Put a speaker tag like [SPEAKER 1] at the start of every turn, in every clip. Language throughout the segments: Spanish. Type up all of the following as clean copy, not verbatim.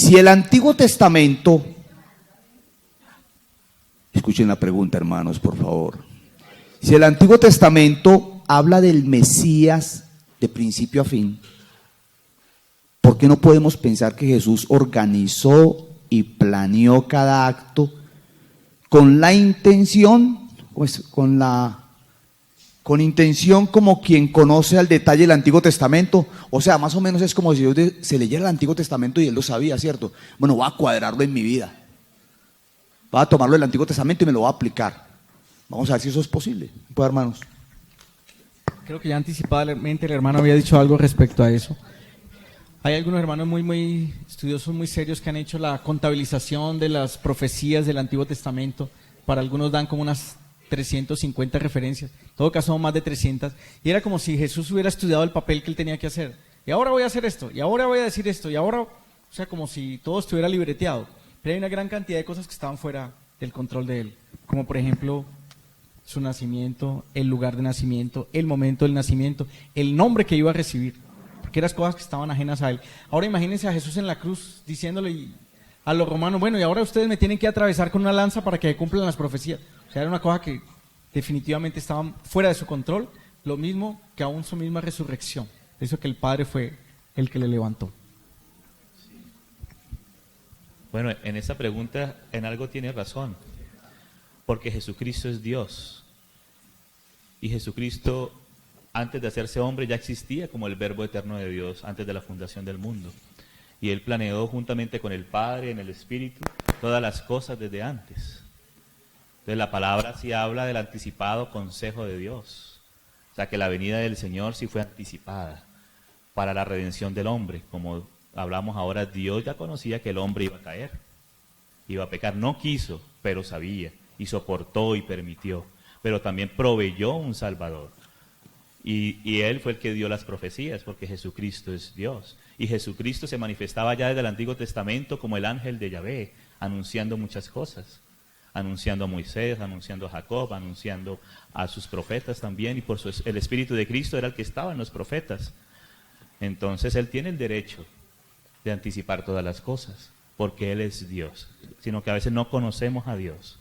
[SPEAKER 1] Si el Antiguo Testamento, escuchen la pregunta, hermanos, por favor. Si el Antiguo Testamento habla del Mesías de principio a fin, ¿por qué no podemos pensar que Jesús organizó y planeó cada acto con la intención, pues, con intención como quien conoce al detalle el Antiguo Testamento? O sea, más o menos es como si Dios se leyera el Antiguo Testamento y él lo sabía, ¿cierto? Bueno, voy a cuadrarlo en mi vida. Voy a tomarlo del Antiguo Testamento y me lo voy a aplicar. Vamos a ver si eso es posible. Pues, hermanos.
[SPEAKER 2] Creo que ya anticipadamente el hermano había dicho algo respecto a eso. Hay algunos hermanos muy estudiosos, muy serios, que han hecho la contabilización de las profecías del Antiguo Testamento. Para algunos dan como unas 350 referencias, en todo caso más de 300, y era como si Jesús hubiera estudiado el papel que él tenía que hacer. Y ahora voy a hacer esto, y ahora voy a decir esto, y ahora, o sea, como si todo estuviera libreteado. Pero hay una gran cantidad de cosas que estaban fuera del control de él, como por ejemplo su nacimiento, el lugar de nacimiento, el momento del nacimiento, el nombre que iba a recibir, porque eran cosas que estaban ajenas a él. Ahora imagínense a Jesús en la cruz diciéndole a los romanos, bueno, y ahora ustedes me tienen que atravesar con una lanza para que cumplan las profecías. O sea, era una cosa que definitivamente estaba fuera de su control, lo mismo que aún su misma resurrección. Eso que el Padre fue el que le levantó.
[SPEAKER 3] Bueno, en esa pregunta en algo tiene razón, porque Jesucristo es Dios. Y Jesucristo, antes de hacerse hombre, ya existía como el Verbo eterno de Dios, antes de la fundación del mundo. Y Él planeó juntamente con el Padre, en el Espíritu, todas las cosas desde antes. Entonces la palabra sí habla del anticipado consejo de Dios. O sea que la venida del Señor sí fue anticipada para la redención del hombre. Como hablamos ahora, Dios ya conocía que el hombre iba a caer, iba a pecar. No quiso, pero sabía, y soportó y permitió. Pero también proveyó un Salvador. Y Él fue el que dio las profecías, porque Jesucristo es Dios. Y Jesucristo se manifestaba ya desde el Antiguo Testamento como el ángel de Yahvé, anunciando muchas cosas. Anunciando a Moisés, anunciando a Jacob, anunciando a sus profetas también. Y por el Espíritu de Cristo era el que estaba en los profetas. Entonces Él tiene el derecho de anticipar todas las cosas, porque Él es Dios. Sino que a veces no conocemos a Dios,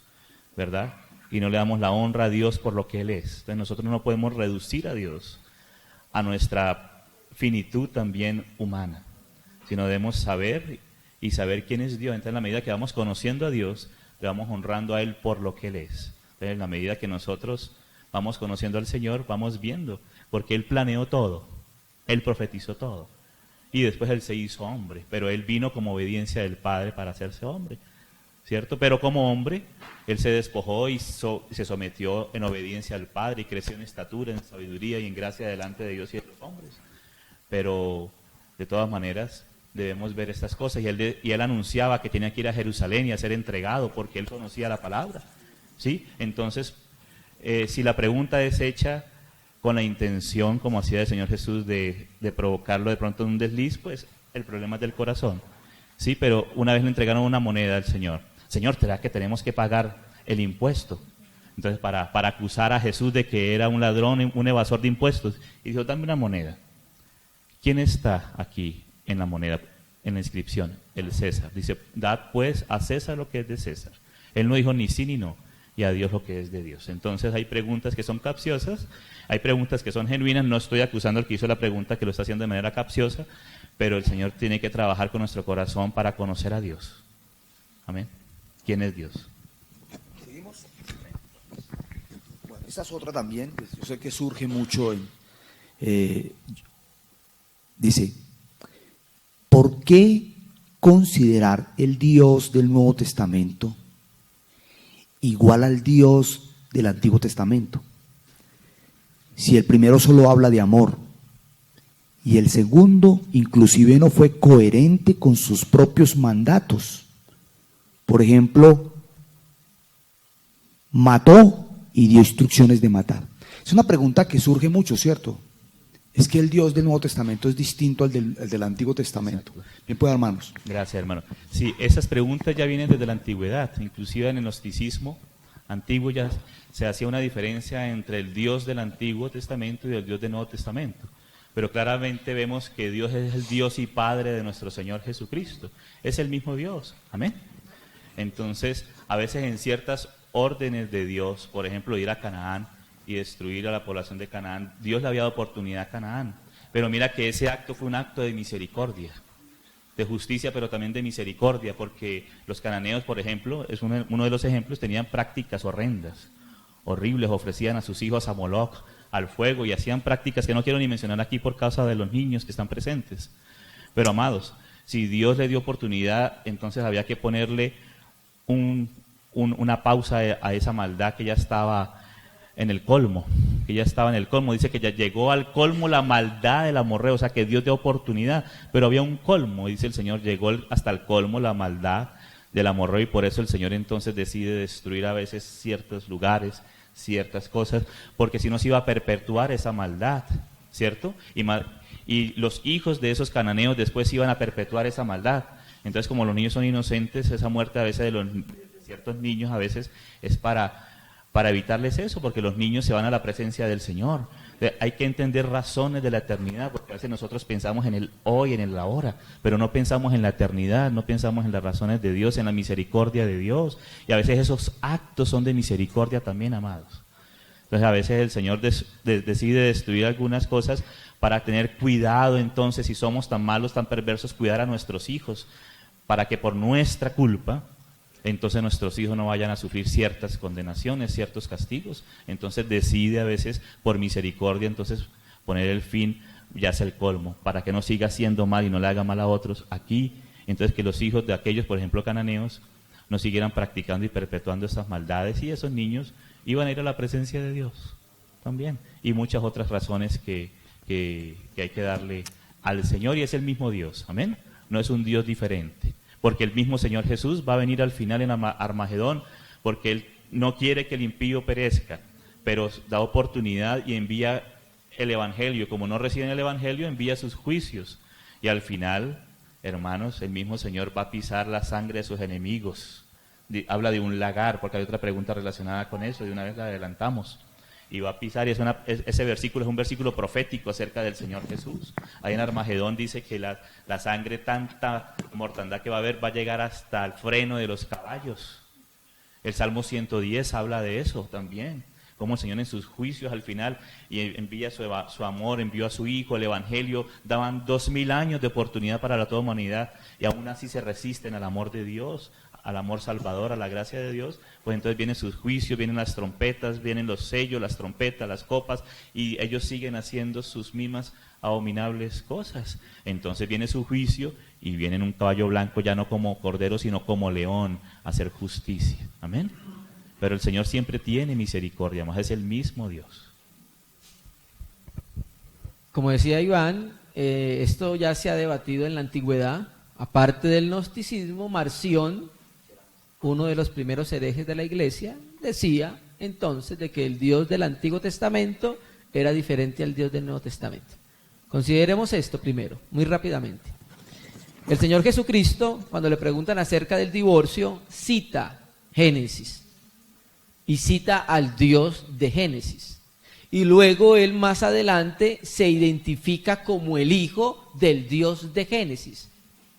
[SPEAKER 3] ¿verdad? Y no le damos la honra a Dios por lo que Él es. Entonces nosotros no podemos reducir a Dios a nuestra finitud también humana, sino debemos saber y saber quién es Dios. Entonces en la medida que vamos conociendo a Dios, le vamos honrando a Él por lo que Él es. Entonces en la medida que nosotros vamos conociendo al Señor, vamos viendo, porque Él planeó todo, Él profetizó todo. Y después Él se hizo hombre, pero Él vino como obediencia del Padre para hacerse hombre, ¿cierto? Pero como hombre, Él se despojó y se sometió en obediencia al Padre y creció en estatura, en sabiduría y en gracia delante de Dios y de los hombres. Pero, de todas maneras, debemos ver estas cosas. Y él anunciaba que tenía que ir a Jerusalén y a ser entregado porque Él conocía la palabra, ¿sí? Entonces, si la pregunta es hecha con la intención, como hacía el Señor Jesús, de provocarlo de pronto en un desliz, pues el problema es del corazón, ¿sí? Pero una vez le entregaron una moneda al Señor. Señor, ¿será que tenemos que pagar el impuesto? Entonces, para acusar a Jesús de que era un ladrón, un evasor de impuestos, y dijo, dame una moneda. ¿Quién está aquí en la moneda, en la inscripción? El César. Dice, dad pues a César lo que es de César. Él no dijo ni sí ni no, y a Dios lo que es de Dios. Entonces hay preguntas que son capciosas, hay preguntas que son genuinas. No estoy acusando al que hizo la pregunta que lo está haciendo de manera capciosa, pero el Señor tiene que trabajar con nuestro corazón para conocer a Dios. Amén. ¿Quién es Dios?
[SPEAKER 1] ¿Seguimos? Bueno, esa es otra también, pues, yo sé que surge mucho dice, ¿por qué considerar el Dios del Nuevo Testamento igual al Dios del Antiguo Testamento? Si el primero solo habla de amor y el segundo inclusive no fue coherente con sus propios mandatos. Por ejemplo, mató y dio instrucciones de matar. Es una pregunta que surge mucho, ¿cierto? Es que el Dios del Nuevo Testamento es distinto al del Antiguo Testamento. Bien, pues, hermanos.
[SPEAKER 3] Gracias, hermano. Sí, esas preguntas ya vienen desde la antigüedad. Inclusive en el gnosticismo antiguo ya se hacía una diferencia entre el Dios del Antiguo Testamento y el Dios del Nuevo Testamento. pero claramente vemos que Dios es el Dios y Padre de nuestro Señor Jesucristo. Es el mismo Dios, amén. Entonces, a veces en ciertas órdenes de Dios, por ejemplo, ir a Canaán y destruir a la población de Canaán, Dios le había dado oportunidad a Canaán, pero mira que ese acto fue un acto de misericordia, de justicia, pero también de misericordia, porque los cananeos, por ejemplo, es uno de los ejemplos, tenían prácticas horrendas, horribles, ofrecían a sus hijos a Moloch, al fuego, y hacían prácticas que no quiero ni mencionar aquí por causa de los niños que están presentes. Pero amados, si Dios le dio oportunidad, entonces había que ponerle una pausa a esa maldad que ya estaba en el colmo, dice que ya llegó al colmo la maldad del amorreo, o sea que Dios dio oportunidad, pero había un colmo, dice el Señor, llegó hasta el colmo la maldad del amorreo, y por eso el Señor entonces decide destruir a veces ciertos lugares, ciertas cosas, porque si no se iba a perpetuar esa maldad, ¿cierto? Y los hijos de esos cananeos después iban a perpetuar esa maldad. Entonces, como los niños son inocentes, esa muerte a veces de ciertos niños a veces es para evitarles eso, porque los niños se van a la presencia del Señor. Hay que entender razones de la eternidad, porque a veces nosotros pensamos en el hoy, en el ahora, pero no pensamos en la eternidad, no pensamos en las razones de Dios, en la misericordia de Dios, y a veces esos actos son de misericordia también, amados. Entonces a veces el Señor decide destruir algunas cosas para tener cuidado, entonces, si somos tan malos, tan perversos, cuidar a nuestros hijos, para que por nuestra culpa entonces nuestros hijos no vayan a sufrir ciertas condenaciones, ciertos castigos. Entonces decide a veces por misericordia entonces poner el fin, ya sea el colmo, para que no siga haciendo mal y no le haga mal a otros aquí. Entonces que los hijos de aquellos, por ejemplo cananeos, no siguieran practicando y perpetuando esas maldades, y esos niños iban a ir a la presencia de Dios también. Y muchas otras razones que hay que darle al Señor, y es el mismo Dios, amén. No es un Dios diferente, porque el mismo Señor Jesús va a venir al final en Armagedón, porque Él no quiere que el impío perezca, pero da oportunidad y envía el Evangelio. Como no reciben el Evangelio, envía sus juicios. Y al final, hermanos, el mismo Señor va a pisar la sangre de sus enemigos. Habla de un lagar, porque hay otra pregunta relacionada con eso, de una vez la adelantamos. Y va a pisar, y ese versículo es un versículo profético acerca del Señor Jesús. Ahí en Armagedón dice que la sangre, tanta mortandad que va a haber, va a llegar hasta el freno de los caballos. El Salmo 110 habla de eso también, como el Señor en sus juicios al final, y envía su amor, envió a su Hijo, el Evangelio, daban 2000 años de oportunidad para la toda humanidad, y aún así se resisten al amor de Dios, al amor salvador, a la gracia de Dios. Pues entonces vienen sus juicios, vienen las trompetas, vienen los sellos, las trompetas, las copas, y ellos siguen haciendo sus mismas abominables cosas. Entonces viene su juicio y viene en un caballo blanco, ya no como cordero, sino como león, a hacer justicia. Amén. Pero el Señor siempre tiene misericordia, más es el mismo Dios.
[SPEAKER 4] Como decía Iván, esto ya se ha debatido en la antigüedad. Aparte del gnosticismo, Marción, uno de los primeros herejes de la iglesia, decía entonces de que el Dios del Antiguo Testamento era diferente al Dios del Nuevo Testamento. Consideremos esto primero, muy rápidamente. El Señor Jesucristo, cuando le preguntan acerca del divorcio, cita Génesis y cita al Dios de Génesis. Y luego él más adelante se identifica como el hijo del Dios de Génesis.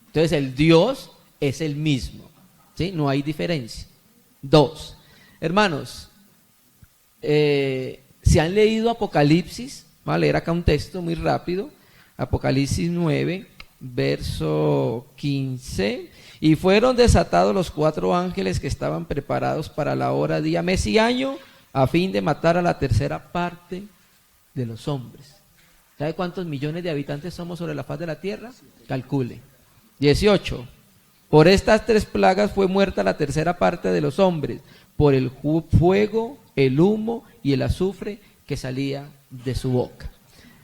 [SPEAKER 4] Entonces el Dios es el mismo, ¿sí? No hay diferencia. 2, hermanos, si han leído Apocalipsis, voy a leer acá un texto muy rápido, Apocalipsis 9, verso 15, y fueron desatados los 4 ángeles que estaban preparados para la hora, día, mes y año, a fin de matar a la tercera parte de los hombres. ¿Sabe cuántos millones de habitantes somos sobre la faz de la tierra? Calcule. 18. Por estas 3 plagas fue muerta la tercera parte de los hombres, por el fuego, el humo y el azufre que salía de su boca.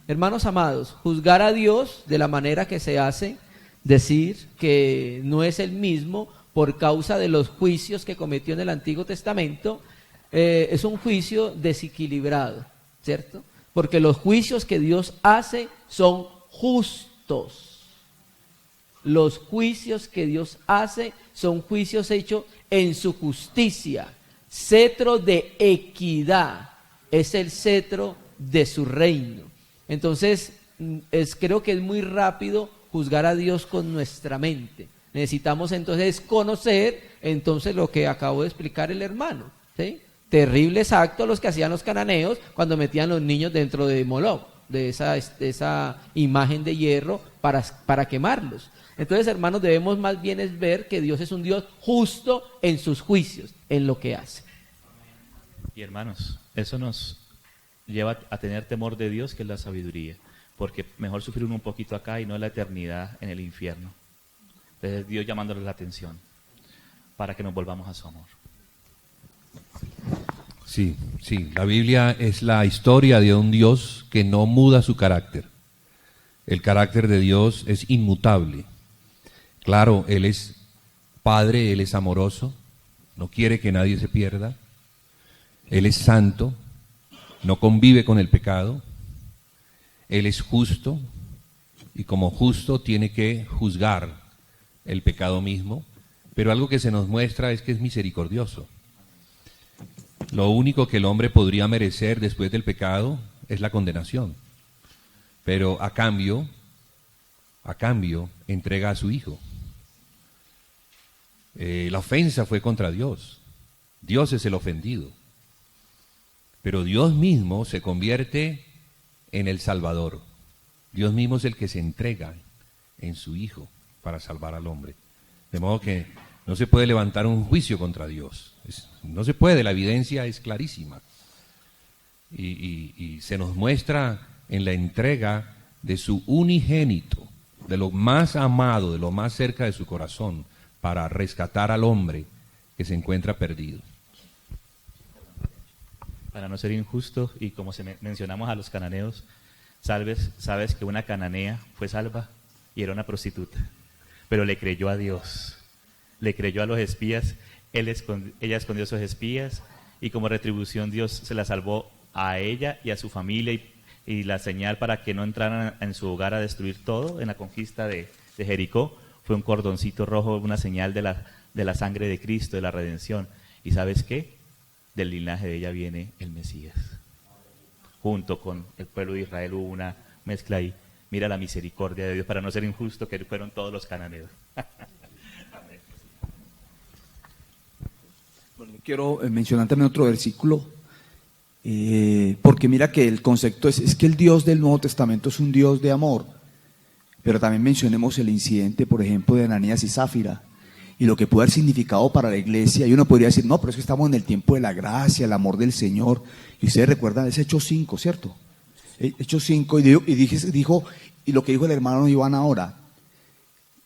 [SPEAKER 4] Hermanos amados, juzgar a Dios de la manera que se hace, decir que no es el mismo por causa de los juicios que cometió en el Antiguo Testamento, es un juicio desequilibrado, ¿cierto? Porque los juicios que Dios hace son justos. Los juicios que Dios hace son juicios hechos en su justicia. Cetro de equidad es el cetro de su reino. Entonces, creo que es muy rápido juzgar a Dios con nuestra mente. Necesitamos entonces conocer entonces lo que acabó de explicar el hermano, ¿sí? Terribles actos los que hacían los cananeos cuando metían los niños dentro de Moloch, de esa imagen de hierro para quemarlos. Entonces, hermanos, debemos más bien es ver que Dios es un Dios justo en sus juicios, en lo que hace.
[SPEAKER 3] Y hermanos, eso nos lleva a tener temor de Dios, que es la sabiduría, porque mejor sufrir un poquito acá y no la eternidad en el infierno. Entonces, Dios llamándoles la atención para que nos volvamos a su amor.
[SPEAKER 5] Sí, la Biblia es la historia de un Dios que no muda su carácter. El carácter de Dios es inmutable. Claro, Él es Padre, Él es amoroso, no quiere que nadie se pierda. Él es santo, no convive con el pecado. Él es justo y como justo tiene que juzgar el pecado mismo. Pero algo que se nos muestra es que es misericordioso. Lo único que el hombre podría merecer después del pecado es la condenación. Pero a cambio, entrega a su Hijo. La ofensa fue contra Dios. Dios es el ofendido. Pero Dios mismo se convierte en el Salvador. Dios mismo es el que se entrega en su Hijo para salvar al hombre. De modo que no se puede levantar un juicio contra Dios. No se puede, la evidencia es clarísima. Y se nos muestra en la entrega de su unigénito, de lo más amado, de lo más cerca de su corazón, para rescatar al hombre que se encuentra perdido.
[SPEAKER 3] Para no ser injusto, y como mencionamos a los cananeos, sabes que una cananea fue salva y era una prostituta, pero le creyó a Dios, le creyó a los espías, ella escondió a sus espías y como retribución Dios se la salvó a ella y a su familia y la señal para que no entraran en su hogar a destruir todo en la conquista de Jericó fue un cordoncito rojo, una señal de la sangre de Cristo, de la redención. ¿Y sabes qué? Del linaje de ella viene el Mesías. Junto con el pueblo de Israel hubo una mezcla ahí. Mira la misericordia de Dios, para no ser injusto, que fueron todos los cananeos.
[SPEAKER 1] Bueno, quiero mencionar también otro versículo, porque mira que el concepto es que el Dios del Nuevo Testamento es un Dios de amor, pero también mencionemos el incidente, por ejemplo, de Ananías y Zafira, y lo que puede haber significado para la iglesia. Y uno podría decir, no, pero es que estamos en el tiempo de la gracia, el amor del Señor. Y ustedes recuerdan, es Hechos 5, ¿cierto? Hechos 5, y lo que dijo el hermano Iván ahora,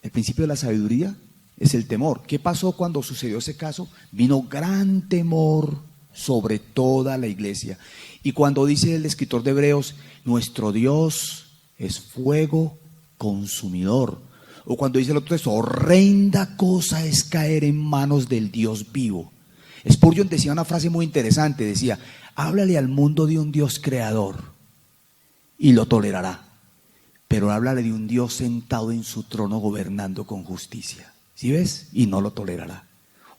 [SPEAKER 1] el principio de la sabiduría es el temor. ¿Qué pasó cuando sucedió ese caso? Vino gran temor sobre toda la iglesia. Y cuando dice el escritor de Hebreos, nuestro Dios es fuego consumidor. O cuando dice el otro texto, horrenda cosa es caer en manos del Dios vivo. Spurgeon decía una frase muy interesante, decía, háblale al mundo de un Dios creador y lo tolerará, pero háblale de un Dios sentado en su trono gobernando con justicia. ¿Sí ves? Y no lo tolerará.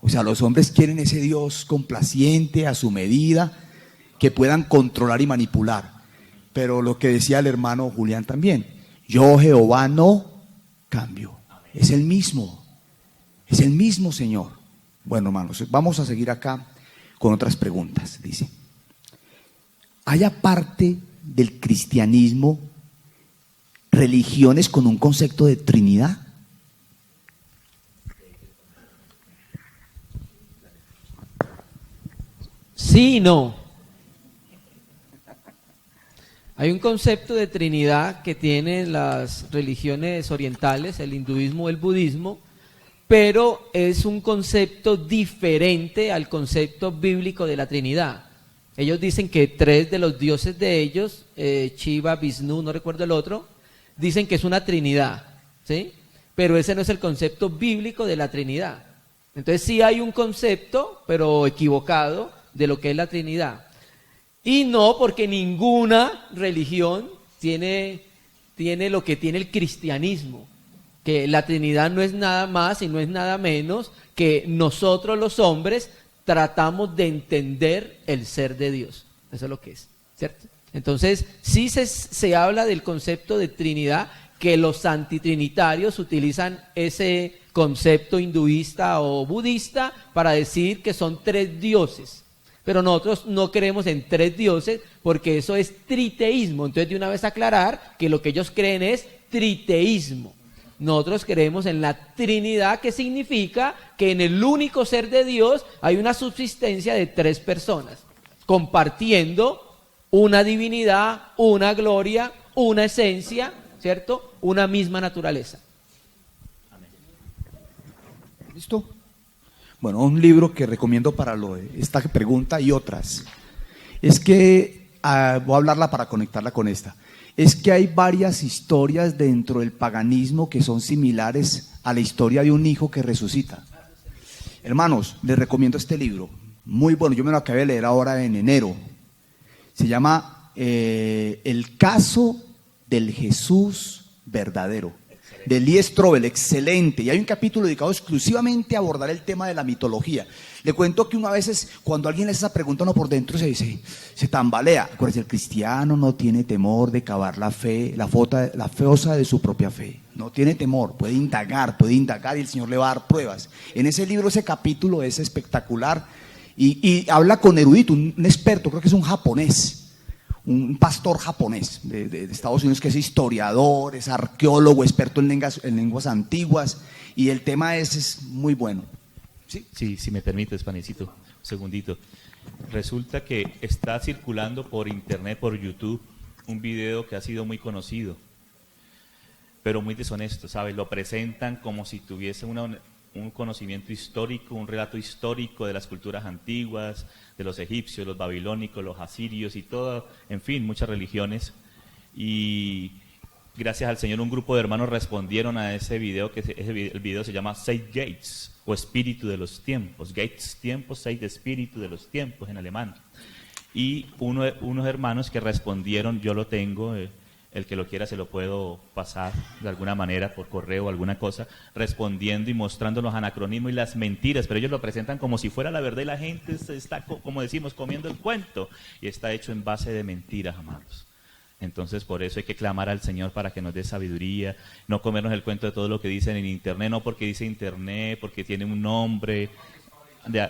[SPEAKER 1] O sea, los hombres quieren ese Dios complaciente, a su medida, que puedan controlar y manipular. Pero lo que decía el hermano Julián también, yo Jehová no cambio, es el mismo Señor. Bueno, hermanos, vamos a seguir acá con otras preguntas. Dice, ¿hay aparte del cristianismo religiones con un concepto de Trinidad?
[SPEAKER 4] Sí y no. Hay un concepto de Trinidad que tienen las religiones orientales, el hinduismo, el budismo, pero es un concepto diferente al concepto bíblico de la Trinidad. Ellos dicen que tres de los dioses de ellos, Shiva, Vishnu, no recuerdo el otro, dicen que es una Trinidad, ¿sí? Pero ese no es el concepto bíblico de la Trinidad. Entonces sí hay un concepto, pero equivocado, de lo que es la Trinidad. Y no porque ninguna religión tiene lo que tiene el cristianismo, que la Trinidad no es nada más y no es nada menos que nosotros los hombres tratamos de entender el ser de Dios. Eso es lo que es, ¿cierto? Entonces, sí se habla del concepto de Trinidad, que los antitrinitarios utilizan ese concepto hinduista o budista para decir que son 3 dioses. Pero nosotros no creemos en 3 dioses porque eso es triteísmo. Entonces, de una vez aclarar que lo que ellos creen es triteísmo. Nosotros creemos en la Trinidad, que significa que en el único ser de Dios hay una subsistencia de 3 personas, compartiendo una divinidad, una gloria, una esencia, ¿cierto? Una misma naturaleza.
[SPEAKER 1] ¿Listo? Bueno, un libro que recomiendo para esta pregunta y otras. Es que, voy a hablarla para conectarla con esta. Es que hay varias historias dentro del paganismo que son similares a la historia de un hijo que resucita. Hermanos, les recomiendo este libro. Muy bueno, yo me lo acabé de leer ahora en enero. Se llama El caso del Jesús verdadero, de Lee Strobel, excelente. Y hay un capítulo dedicado exclusivamente a abordar el tema de la mitología. Le cuento que uno a veces, cuando alguien le hace esa pregunta, uno por dentro se tambalea. Acuérdense, el cristiano no tiene temor de cavar la fosa de su propia fe. No tiene temor, puede indagar y el Señor le va a dar pruebas. En ese libro, ese capítulo es espectacular y habla con erudito, un experto, creo que es un japonés. Un pastor japonés de Estados Unidos que es historiador, es arqueólogo, experto en lenguas antiguas, y el tema es muy bueno.
[SPEAKER 3] ¿Sí? Sí, si me permites, panecito, un segundito. Resulta que está circulando por internet, por YouTube, un video que ha sido muy conocido, pero muy deshonesto, ¿sabes? Lo presentan como si tuviese un conocimiento histórico, un relato histórico de las culturas antiguas, de los egipcios, los babilónicos, los asirios y todo, en fin, muchas religiones. Y gracias al Señor un grupo de hermanos respondieron a ese video, el video se llama Seid Gates, o Espíritu de los Tiempos. Gates, tiempos, Seid, Espíritu de los Tiempos en alemán. Y unos hermanos que respondieron, yo lo tengo, el que lo quiera se lo puedo pasar de alguna manera por correo o alguna cosa, respondiendo y mostrando los anacronismos y las mentiras, pero ellos lo presentan como si fuera la verdad y la gente se está, como decimos, comiendo el cuento, y está hecho en base de mentiras, amados. Entonces, por eso hay que clamar al Señor para que nos dé sabiduría, no comernos el cuento de todo lo que dicen en internet, no porque dice internet, porque tiene un nombre,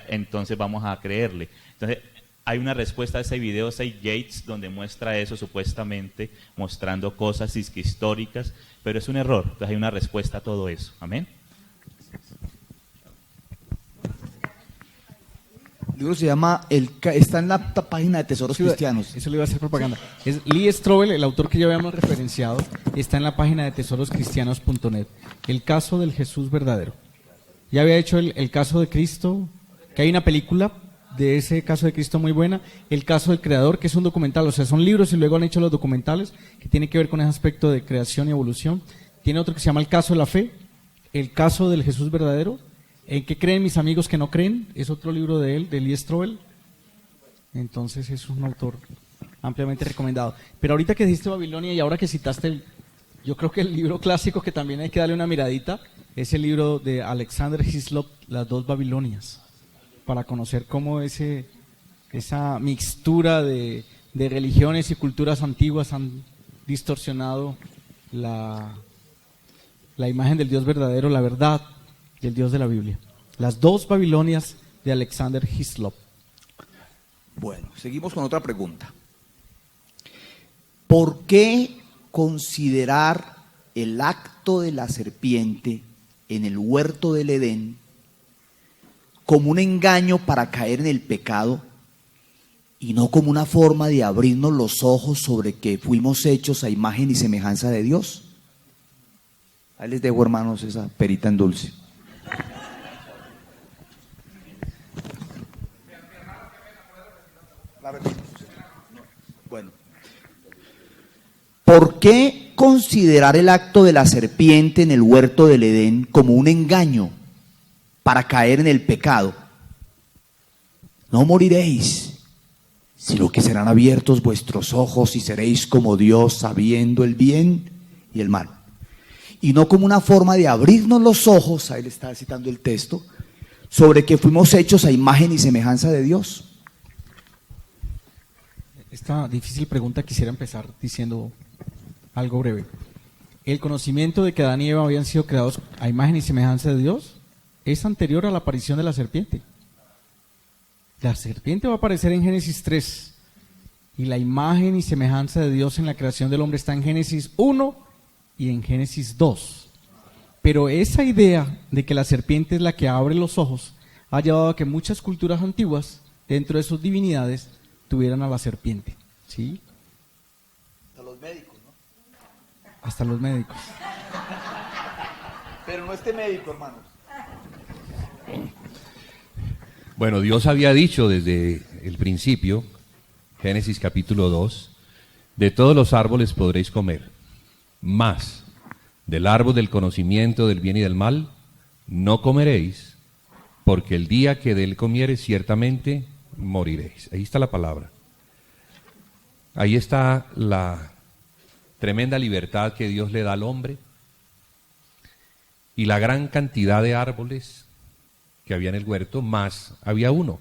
[SPEAKER 3] entonces vamos a creerle. Entonces, hay una respuesta a ese video, Seid Gates, donde muestra eso supuestamente, mostrando cosas históricas, pero es un error. Entonces hay una respuesta a todo eso. Amén.
[SPEAKER 1] El libro se llama, está en la página de Tesoros Cristianos.
[SPEAKER 2] Eso le iba a hacer propaganda. Es Lee Strobel, el autor que ya habíamos referenciado, está en la página de tesoroscristianos.net. El caso del Jesús verdadero. Ya había hecho el caso de Cristo, que hay una película de ese caso de Cristo muy buena, el caso del creador, que es un documental, o sea, son libros y luego han hecho los documentales que tienen que ver con ese aspecto de creación y evolución. Tiene otro que se llama El caso de la fe, el caso del Jesús verdadero, ¿en qué creen mis amigos que no creen? Es otro libro de él, de Lee Strobel. Entonces es un autor ampliamente recomendado. Pero ahorita que dijiste Babilonia y ahora que citaste, yo creo que el libro clásico que también hay que darle una miradita es el libro de Alexander Hislop, Las 2 Babilonias, para conocer cómo esa mixtura de religiones y culturas antiguas han distorsionado la imagen del Dios verdadero, la verdad y el Dios de la Biblia. Las 2 Babilonias de Alexander Hislop.
[SPEAKER 1] Bueno, seguimos con otra pregunta. ¿Por qué considerar el acto de la serpiente en el huerto del Edén como un engaño para caer en el pecado y no como una forma de abrirnos los ojos sobre que fuimos hechos a imagen y semejanza de Dios? Ahí les dejo, hermanos, esa perita en dulce. Bueno, ¿por qué considerar el acto de la serpiente en el huerto del Edén como un engaño para caer en el pecado? No moriréis, sino que serán abiertos vuestros ojos y seréis como Dios, sabiendo el bien y el mal. Y no como una forma de abrirnos los ojos, ahí le está citando el texto, sobre que fuimos hechos a imagen y semejanza de Dios.
[SPEAKER 2] esta difícil pregunta quisiera empezar diciendo algo breve. ¿El conocimiento de que Adán y Eva habían sido creados a imagen y semejanza de Dios es anterior a la aparición de la serpiente? La serpiente va a aparecer en Génesis 3 y la imagen y semejanza de Dios en la creación del hombre está en Génesis 1 y en Génesis 2. Pero esa idea de que la serpiente es la que abre los ojos ha llevado a que muchas culturas antiguas, dentro de sus divinidades, tuvieran a la serpiente. ¿Sí?
[SPEAKER 1] Hasta los médicos, ¿no?
[SPEAKER 2] Hasta los médicos.
[SPEAKER 1] Pero no este médico, hermanos.
[SPEAKER 5] Bueno, Dios había dicho desde el principio, Génesis capítulo 2, de todos los árboles podréis comer, mas del árbol del conocimiento del bien y del mal no comeréis, porque el día que de él comiereis ciertamente moriréis. Ahí está la palabra. Ahí está la tremenda libertad que Dios le da al hombre y la gran cantidad de árboles que había en el huerto, más había uno.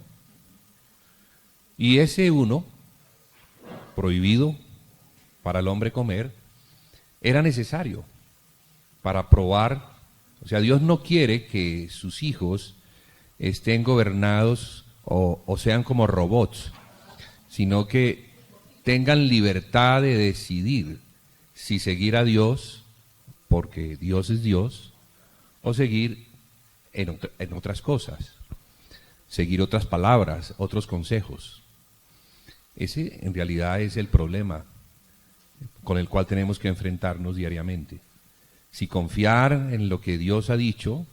[SPEAKER 5] Y ese uno, prohibido para el hombre comer, era necesario para probar. O sea, Dios no quiere que sus hijos estén gobernados o sean como robots, sino que tengan libertad de decidir si seguir a Dios, porque Dios es Dios, o seguir en otras cosas, seguir otras palabras, otros consejos. Ese en realidad es el problema con el cual tenemos que enfrentarnos diariamente. Si confiar en lo que Dios ha dicho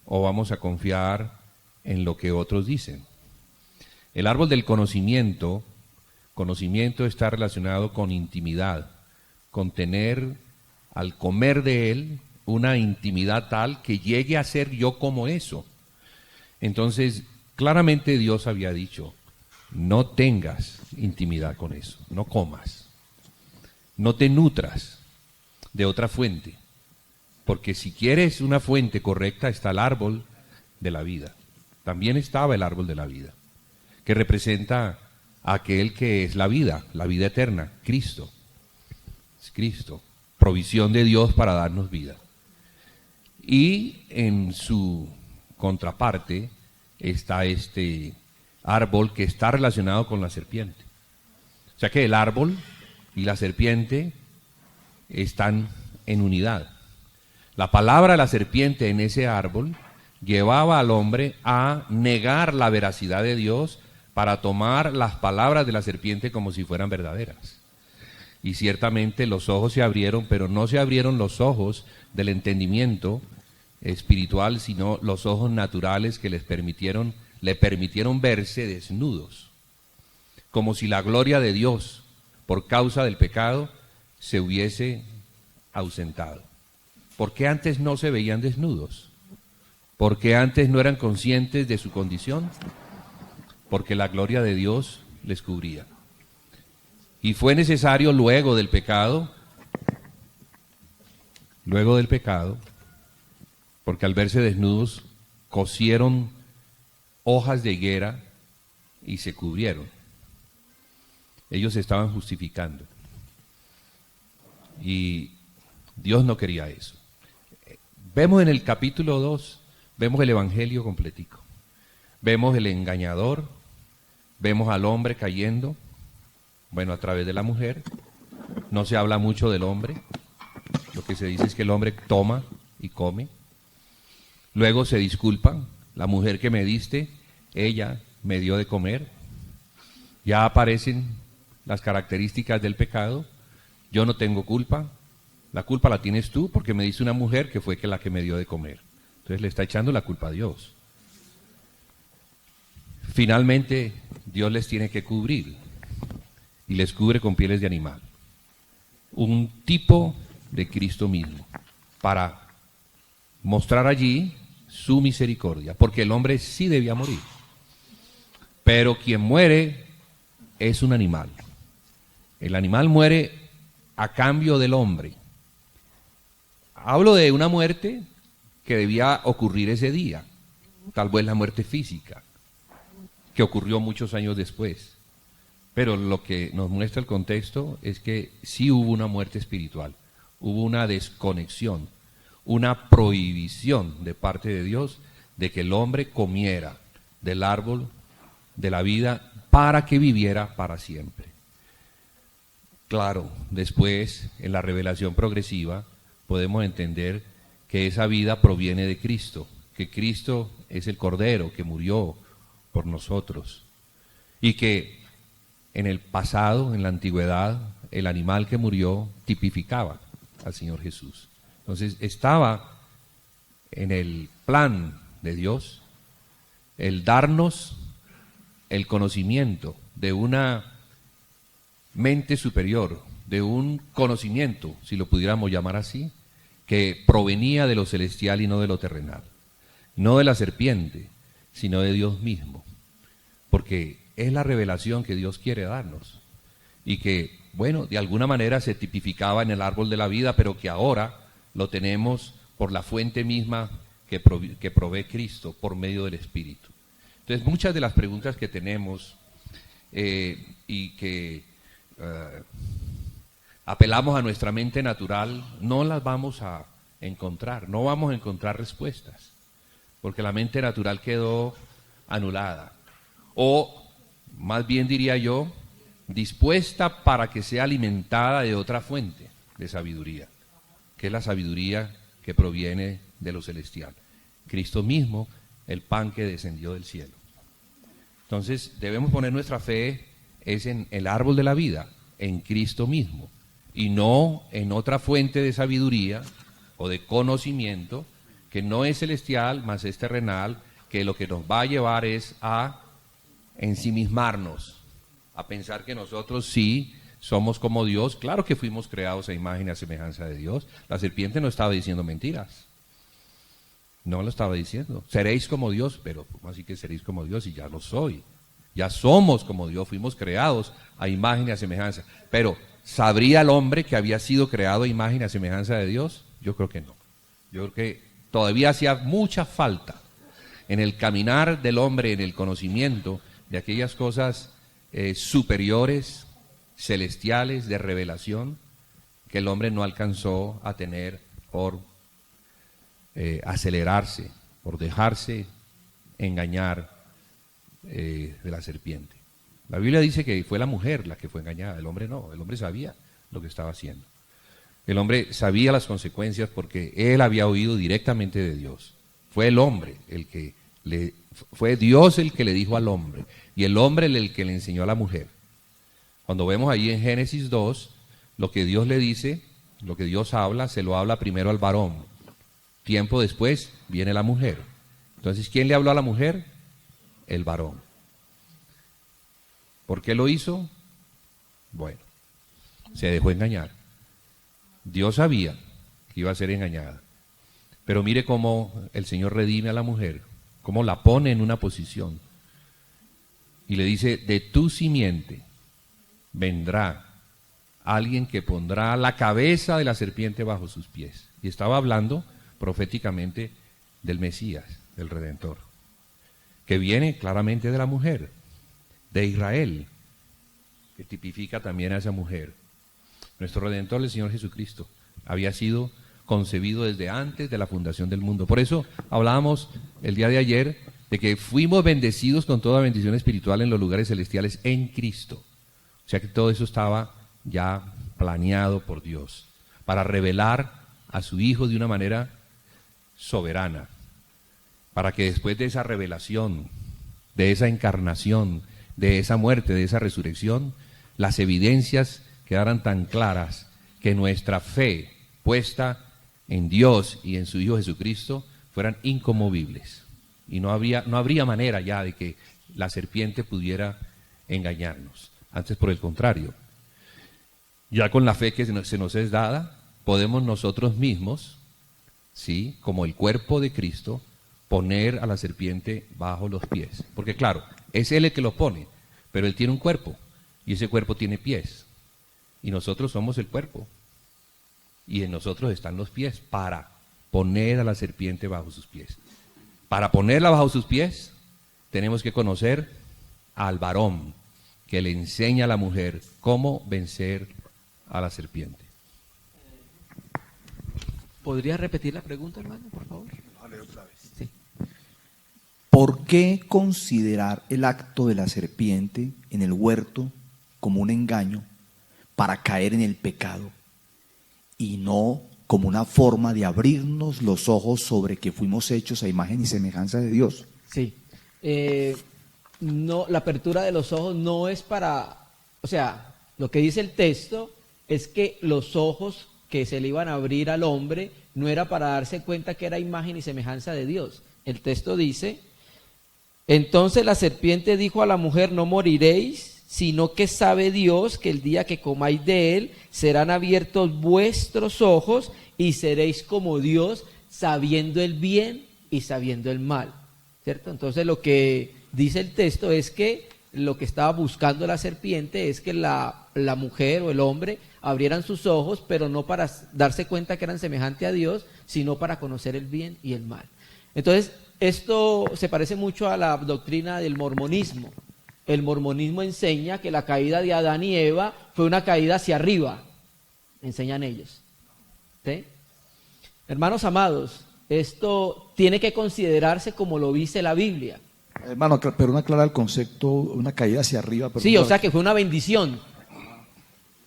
[SPEAKER 5] o vamos a confiar en lo que otros dicen. El árbol del conocimiento está relacionado con intimidad, con tener al comer de él una intimidad tal que llegue a ser yo como eso. Entonces, claramente Dios había dicho, no tengas intimidad con eso, no comas, no te nutras de otra fuente, porque si quieres una fuente correcta está el árbol de la vida. También estaba el árbol de la vida, que representa a aquel que es la vida eterna, Cristo. Es Cristo, provisión de Dios para darnos vida. Y en su contraparte está este árbol que está relacionado con la serpiente. O sea que el árbol y la serpiente están en unidad. La palabra de la serpiente en ese árbol llevaba al hombre a negar la veracidad de Dios para tomar las palabras de la serpiente como si fueran verdaderas. Y ciertamente los ojos se abrieron, pero no se abrieron los ojos del entendimiento espiritual, sino los ojos naturales que le permitieron verse desnudos, como si la gloria de Dios, por causa del pecado, se hubiese ausentado. ¿Por qué antes no se veían desnudos? ¿Por qué antes no eran conscientes de su condición? Porque la gloria de Dios les cubría. Y fue necesario luego del pecado, porque al verse desnudos, cosieron hojas de higuera y se cubrieron. Ellos se estaban justificando. Y Dios no quería eso. Vemos en el capítulo 2, vemos el evangelio completico. Vemos el engañador, vemos al hombre cayendo, bueno, a través de la mujer. No se habla mucho del hombre. Lo que se dice es que el hombre toma y come. Luego se disculpan. La mujer que me diste, ella me dio de comer. Ya aparecen las características del pecado. Yo no tengo culpa. La culpa la tienes tú porque me diste una mujer que fue la que me dio de comer. Entonces le está echando la culpa a Dios. Finalmente, Dios les tiene que cubrir. Y les cubre con pieles de animal. Un tipo de Cristo mismo. Para mostrar allí su misericordia. Porque el hombre sí debía morir. Pero quien muere es un animal. El animal muere a cambio del hombre. Hablo de una muerte que debía ocurrir ese día. Tal vez la muerte física, que ocurrió muchos años después. Pero lo que nos muestra el contexto es que sí hubo una muerte espiritual, hubo una desconexión, una prohibición de parte de Dios de que el hombre comiera del árbol de la vida para que viviera para siempre. Claro, después, en la revelación progresiva, podemos entender que esa vida proviene de Cristo, que Cristo es el Cordero que murió por nosotros, y que en el pasado, en la antigüedad, el animal que murió tipificaba al Señor Jesús. Entonces estaba en el plan de Dios el darnos el conocimiento de una mente superior, de un conocimiento, si lo pudiéramos llamar así, que provenía de lo celestial y no de lo terrenal, no de la serpiente, sino de Dios mismo, porque es la revelación que Dios quiere darnos y que, bueno, de alguna manera se tipificaba en el árbol de la vida, pero que ahora lo tenemos por la fuente misma que provee Cristo por medio del Espíritu. Entonces, muchas de las preguntas que tenemos y que apelamos a nuestra mente natural, no las vamos a encontrar, no vamos a encontrar respuestas, porque la mente natural quedó anulada, o más bien diría yo, dispuesta para que sea alimentada de otra fuente de sabiduría, que es la sabiduría que proviene de lo celestial. Cristo mismo, el pan que descendió del cielo. Entonces, debemos poner nuestra fe es en el árbol de la vida, en Cristo mismo, y no en otra fuente de sabiduría o de conocimiento que no es celestial, mas es terrenal, que lo que nos va a llevar es a ensimismarnos, a pensar que nosotros sí somos como Dios. Claro que fuimos creados a imagen y a semejanza de Dios. La serpiente no estaba diciendo mentiras. No lo estaba diciendo. Seréis como Dios, pero ¿cómo así que seréis como Dios? Y ya lo soy. Ya somos como Dios, fuimos creados a imagen y a semejanza. Pero, ¿sabría el hombre que había sido creado a imagen y a semejanza de Dios? Yo creo que no. Yo creo que todavía hacía mucha falta en el caminar del hombre, en el conocimiento de aquellas cosas superiores, celestiales, de revelación, que el hombre no alcanzó a tener por acelerarse, por dejarse engañar de la serpiente. La Biblia dice que fue la mujer la que fue engañada, el hombre no, el hombre sabía lo que estaba haciendo. El hombre sabía las consecuencias porque él había oído directamente de Dios. Fue el hombre fue Dios el que le dijo al hombre, y el hombre el que le enseñó a la mujer. Cuando vemos ahí en Génesis 2, lo que Dios le dice, lo que Dios habla, se lo habla primero al varón. Tiempo después viene la mujer. Entonces, ¿quién le habló a la mujer? El varón. ¿Por qué lo hizo? Bueno, se dejó engañar. Dios sabía que iba a ser engañada. Pero mire cómo el Señor redime a la mujer, cómo la pone en una posición. Y le dice, de tu simiente vendrá alguien que pondrá la cabeza de la serpiente bajo sus pies. Y estaba hablando proféticamente del Mesías, del Redentor, que viene claramente de la mujer, de Israel, que tipifica también a esa mujer. Nuestro Redentor, el Señor Jesucristo, había sido concebido desde antes de la fundación del mundo. Por eso hablábamos el día de ayer de que fuimos bendecidos con toda bendición espiritual en los lugares celestiales en Cristo. O sea que todo eso estaba ya planeado por Dios para revelar a su Hijo de una manera soberana, para que después de esa revelación, de esa encarnación, de esa muerte, de esa resurrección, las evidencias quedaran tan claras que nuestra fe puesta en Dios y en su Hijo Jesucristo fueran inconmovibles. Y no habría manera ya de que la serpiente pudiera engañarnos. Antes, por el contrario, ya con la fe que se nos es dada, podemos nosotros mismos, ¿sí?, como el cuerpo de Cristo, poner a la serpiente bajo los pies. Porque claro, es Él el que lo pone, pero Él tiene un cuerpo, y ese cuerpo tiene pies. Y nosotros somos el cuerpo. Y en nosotros están los pies para poner a la serpiente bajo sus pies. Para ponerla bajo sus pies, tenemos que conocer al varón, que le enseña a la mujer cómo vencer a la serpiente.
[SPEAKER 4] ¿Podría repetir la pregunta, hermano, por favor? Sí.
[SPEAKER 1] ¿Por qué considerar el acto de la serpiente en el huerto como un engaño para caer en el pecado y no como una forma de abrirnos los ojos sobre que fuimos hechos a imagen y semejanza de Dios?
[SPEAKER 4] Sí. No, la apertura de los ojos no es para, o sea, lo que dice el texto es que los ojos que se le iban a abrir al hombre no era para darse cuenta que era imagen y semejanza de Dios. El texto dice: entonces la serpiente dijo a la mujer, no moriréis, sino que sabe Dios que el día que comáis de él serán abiertos vuestros ojos y seréis como Dios, sabiendo el bien y sabiendo el mal. ¿Cierto? Entonces lo que dice el texto es que lo que estaba buscando la serpiente es que la mujer o el hombre abrieran sus ojos, pero no para darse cuenta que eran semejantes a Dios, sino para conocer el bien y el mal. Entonces, esto se parece mucho a la doctrina del mormonismo. El mormonismo enseña que la caída de Adán y Eva fue una caída hacia arriba, enseñan ellos. ¿Sí? Hermanos amados, esto tiene que considerarse como lo dice la Biblia.
[SPEAKER 1] Hermano, pero no aclara el concepto, una caída hacia arriba. Pero
[SPEAKER 4] Sí, o sea que fue una bendición.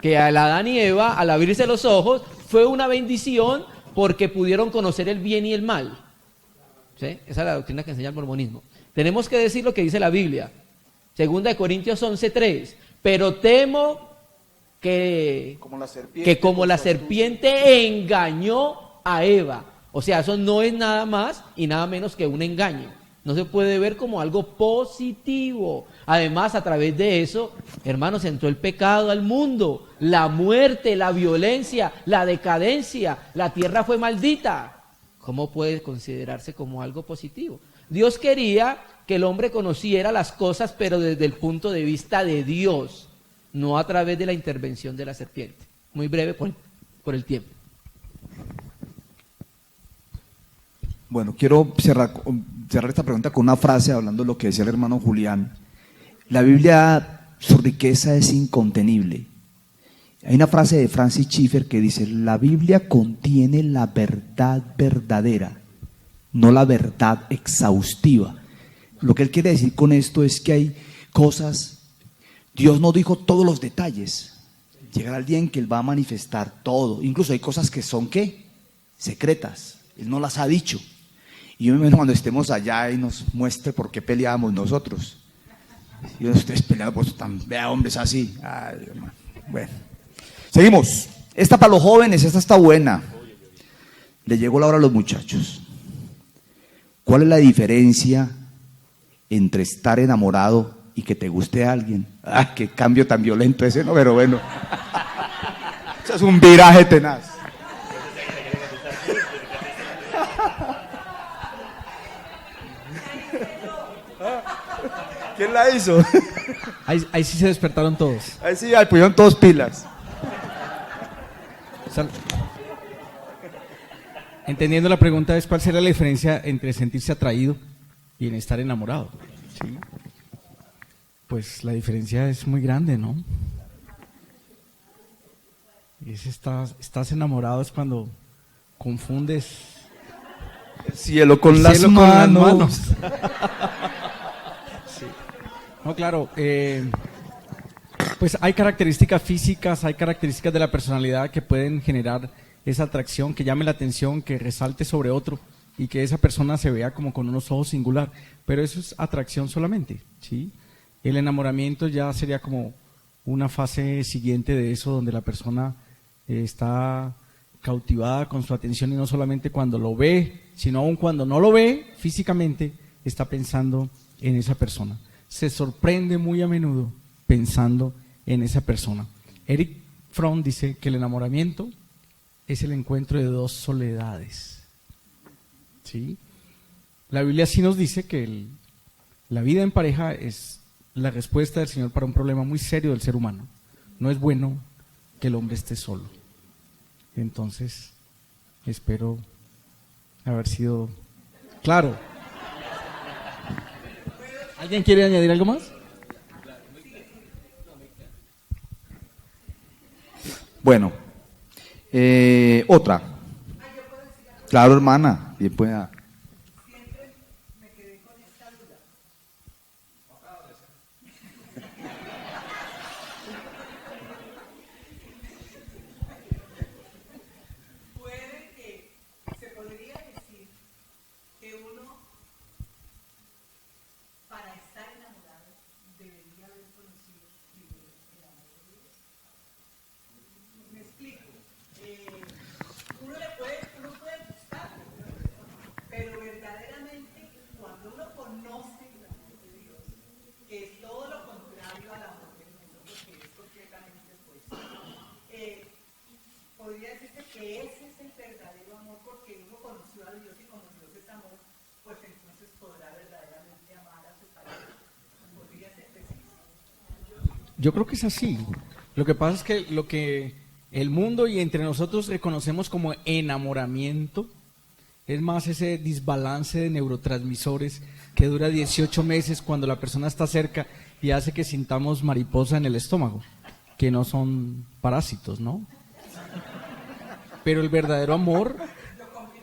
[SPEAKER 4] Que al Adán y Eva, al abrirse los ojos, fue una bendición porque pudieron conocer el bien y el mal. ¿Sí? Esa es la doctrina que enseña el mormonismo. Tenemos que decir lo que dice la Biblia. 2 Corintios 11:3. Pero temo que como la serpiente engañó a Eva. O sea, eso no es nada más y nada menos que un engaño. No se puede ver como algo positivo. Además, a través de eso, hermanos, entró el pecado al mundo, la muerte, la violencia, la decadencia, la tierra fue maldita. ¿Cómo puede considerarse como algo positivo? Dios quería que el hombre conociera las cosas, pero desde el punto de vista de Dios, no a través de la intervención de la serpiente. Muy breve por el tiempo.
[SPEAKER 1] Bueno, quiero cerrar esta pregunta con una frase, hablando de lo que decía el hermano Julián. La Biblia, su riqueza es incontenible. Hay una frase de Francis Schaeffer que dice: la Biblia contiene la verdad verdadera, no la verdad exhaustiva. Lo que él quiere decir con esto es que hay cosas, Dios no dijo todos los detalles. Llegará el día en que Él va a manifestar todo. Incluso hay cosas que son, ¿qué? Secretas. Él no las ha dicho. Y yo me imagino cuando estemos allá y nos muestre por qué peleábamos nosotros. Y ustedes peleando por eso tan, vea, hombres así. Ay, hermano. Bueno, seguimos. Esta para los jóvenes, esta está buena. Le llegó la hora a los muchachos. ¿Cuál es la diferencia entre estar enamorado y que te guste a alguien? Ah, qué cambio tan violento ese, no, pero bueno. Eso es un viraje tenaz. ¿Quién la hizo?
[SPEAKER 2] Ahí sí se despertaron todos.
[SPEAKER 1] Ahí sí, ahí pusieron todos pilas.
[SPEAKER 2] O sea, entendiendo la pregunta es: ¿cuál será la diferencia entre sentirse atraído y en estar enamorado? ¿Sí? Pues la diferencia es muy grande, ¿no? Estás enamorado es cuando confundes
[SPEAKER 1] El cielo con
[SPEAKER 2] el
[SPEAKER 1] las
[SPEAKER 2] cielo
[SPEAKER 1] manos.
[SPEAKER 2] con las manos. Sí. No, claro. Pues hay características físicas, hay características de la personalidad que pueden generar esa atracción, que llame la atención, que resalte sobre otro y que esa persona se vea como con unos ojos singular. Pero eso es atracción solamente, ¿sí? El enamoramiento ya sería como una fase siguiente de eso, donde la persona está cautivada con su atención y no solamente cuando lo ve, sino aún cuando no lo ve físicamente, está pensando en esa persona. Se sorprende muy a menudo pensando en esa persona. Eric Fromm dice que el enamoramiento es el encuentro de dos soledades. ¿Sí? La Biblia sí nos dice que la vida en pareja es la respuesta del Señor para un problema muy serio del ser humano. No es bueno que el hombre esté solo. Entonces, espero haber sido claro. ¿Alguien quiere añadir algo más?
[SPEAKER 1] Bueno, otra. Claro, hermana, bien pueda.
[SPEAKER 2] Yo creo que es así. Lo que pasa es que lo que el mundo y entre nosotros reconocemos como enamoramiento es más ese desbalance de neurotransmisores que dura 18 meses cuando la persona está cerca y hace que sintamos mariposa en el estómago, que no son parásitos, ¿no? Pero el verdadero amor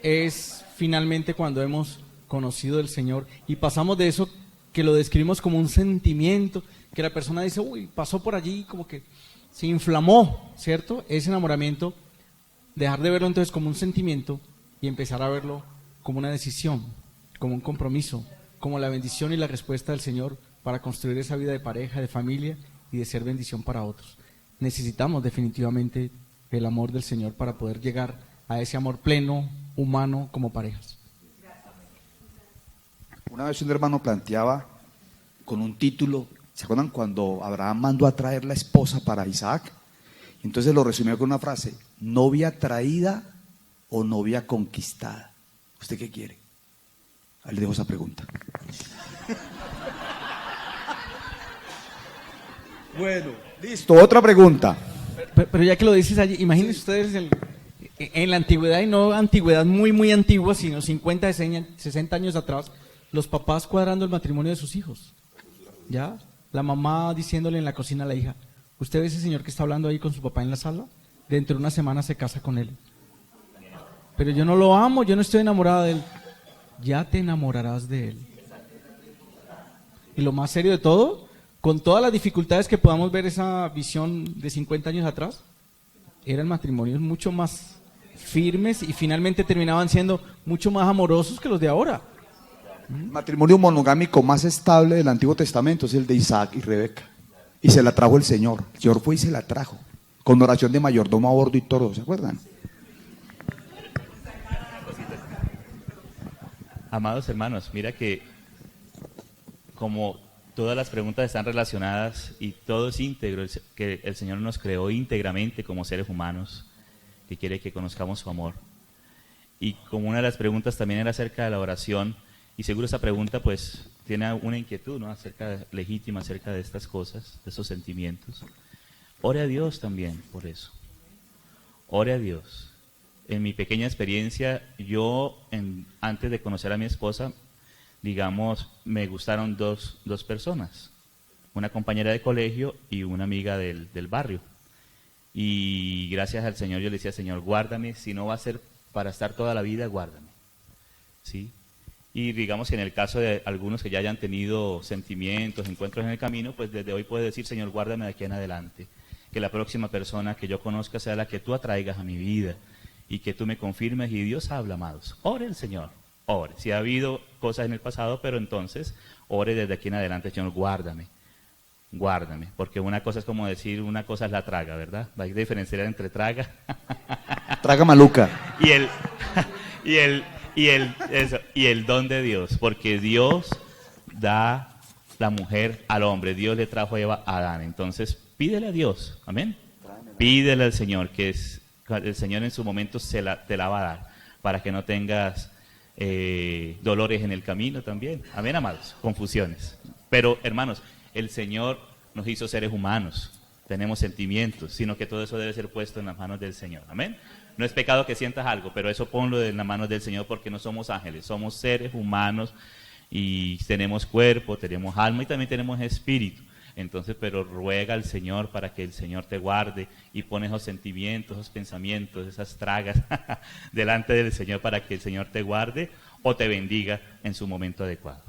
[SPEAKER 2] es finalmente cuando hemos conocido del Señor y pasamos de eso que lo describimos como un sentimiento, que la persona dice, uy, pasó por allí, como que se inflamó, ¿cierto? Ese enamoramiento, dejar de verlo entonces como un sentimiento y empezar a verlo como una decisión, como un compromiso, como la bendición y la respuesta del Señor para construir esa vida de pareja, de familia y de ser bendición para otros. Necesitamos definitivamente el amor del Señor para poder llegar a ese amor pleno, humano, como parejas.
[SPEAKER 1] Una vez un hermano planteaba con un título, ¿se acuerdan cuando Abraham mandó a traer la esposa para Isaac? Entonces lo resumió con una frase, novia traída o novia conquistada. ¿Usted qué quiere? Ahí le dejo esa pregunta. Bueno, listo, otra pregunta.
[SPEAKER 2] Pero ya que lo dices allí, imagínense ustedes en la antigüedad, y no antigüedad muy antigua, sino 50, 60 años atrás, los papás cuadrando el matrimonio de sus hijos. ¿Ya? La mamá diciéndole en la cocina a la hija, ¿usted ve ese señor que está hablando ahí con su papá en la sala? Dentro de una semana se casa con él. Pero yo no lo amo, yo no estoy enamorada de él. Ya te enamorarás de él. Y lo más serio de todo, con todas las dificultades que podamos ver esa visión de 50 años atrás, eran matrimonios mucho más firmes y finalmente terminaban siendo mucho más amorosos que los de ahora.
[SPEAKER 1] El matrimonio monogámico más estable del Antiguo Testamento es el de Isaac y Rebeca. Y se la trajo el Señor. El Señor fue y se la trajo. Con oración de mayordomo a bordo y todo, ¿se acuerdan?
[SPEAKER 3] Amados hermanos, mira que como todas las preguntas están relacionadas y todo es íntegro, que el Señor nos creó íntegramente como seres humanos, que quiere que conozcamos su amor. Y como una de las preguntas también era acerca de la oración, y seguro esa pregunta pues tiene una inquietud, ¿no? Legítima acerca de estas cosas, de esos sentimientos. Ore a Dios también por eso. Ore a Dios. En mi pequeña experiencia, antes de conocer a mi esposa, digamos, me gustaron dos personas, una compañera de colegio y una amiga del barrio. Y gracias al Señor yo le decía, Señor, guárdame, si no va a ser para estar toda la vida, guárdame. ¿Sí? Y digamos que en el caso de algunos que ya hayan tenido sentimientos, encuentros en el camino, pues desde hoy puedo decir, Señor, guárdame de aquí en adelante. Que la próxima persona que yo conozca sea la que tú atraigas a mi vida y que tú me confirmes. Y Dios habla, amados. Ore el Señor, ore. Si ha habido cosas en el pasado, pero entonces ore desde aquí en adelante, Señor, guárdame. Guárdame, porque una cosa es como decir, una cosa es la traga, ¿verdad? Hay que diferenciar entre traga
[SPEAKER 1] Traga maluca.
[SPEAKER 3] y el don de Dios, porque Dios da la mujer al hombre, Dios le trajo a Eva a Adán, entonces pídele a Dios, amén, pídele al Señor, el Señor en su momento te la va a dar, para que no tengas dolores en el camino también, amén, amados, confusiones, pero hermanos, el Señor nos hizo seres humanos, tenemos sentimientos, sino que todo eso debe ser puesto en las manos del Señor, amén. No es pecado que sientas algo, pero eso ponlo en las manos del Señor, porque no somos ángeles, somos seres humanos y tenemos cuerpo, tenemos alma y también tenemos espíritu. Entonces, pero ruega al Señor para que el Señor te guarde y pone esos sentimientos, esos pensamientos, esas tragas delante del Señor para que el Señor te guarde o te bendiga en su momento adecuado.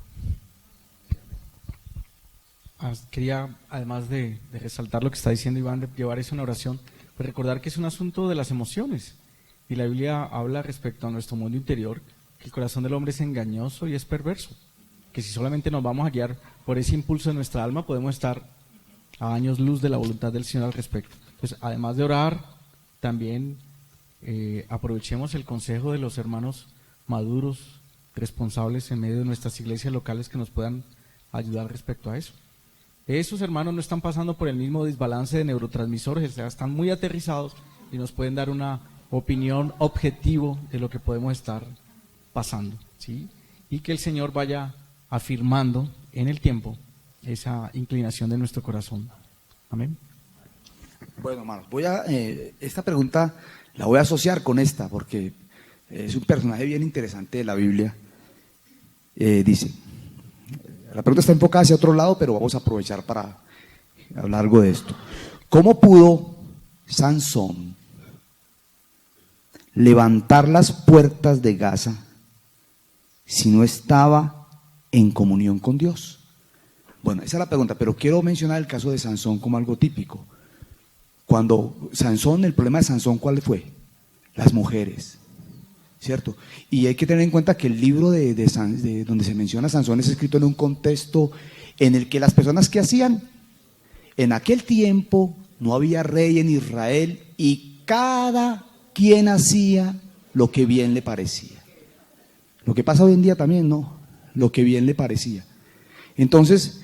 [SPEAKER 2] Quería, además de resaltar lo que está diciendo Iván, de llevar eso a una oración, pues recordar que es un asunto de las emociones. Y la Biblia habla respecto a nuestro mundo interior, que el corazón del hombre es engañoso y es perverso. Que si solamente nos vamos a guiar por ese impulso de nuestra alma, podemos estar a años luz de la voluntad del Señor al respecto. Entonces, además de orar, también aprovechemos el consejo de los hermanos maduros, responsables en medio de nuestras iglesias locales que nos puedan ayudar respecto a eso. Esos hermanos no están pasando por el mismo desbalance de neurotransmisores, o sea, están muy aterrizados y nos pueden dar una opinión objetivo de lo que podemos estar pasando, ¿sí? Y que el Señor vaya afirmando en el tiempo esa inclinación de nuestro corazón. Amén.
[SPEAKER 1] Bueno, hermanos, esta pregunta la voy a asociar con esta, porque es un personaje bien interesante de la Biblia. Dice, la pregunta está enfocada hacia otro lado, pero vamos a aprovechar para hablar algo de esto. ¿Cómo pudo Sansón levantar las puertas de Gaza si no estaba en comunión con Dios? Bueno, esa es la pregunta, pero quiero mencionar el caso de Sansón como algo típico. Cuando Sansón, el problema de Sansón, ¿cuál fue? Las mujeres, ¿cierto? Y hay que tener en cuenta que el libro de donde se menciona Sansón es escrito en un contexto en el que las personas que hacían, en aquel tiempo no había rey en Israel y cada quien hacía lo que bien le parecía. Lo que pasa hoy en día también, ¿no? Lo que bien le parecía. Entonces,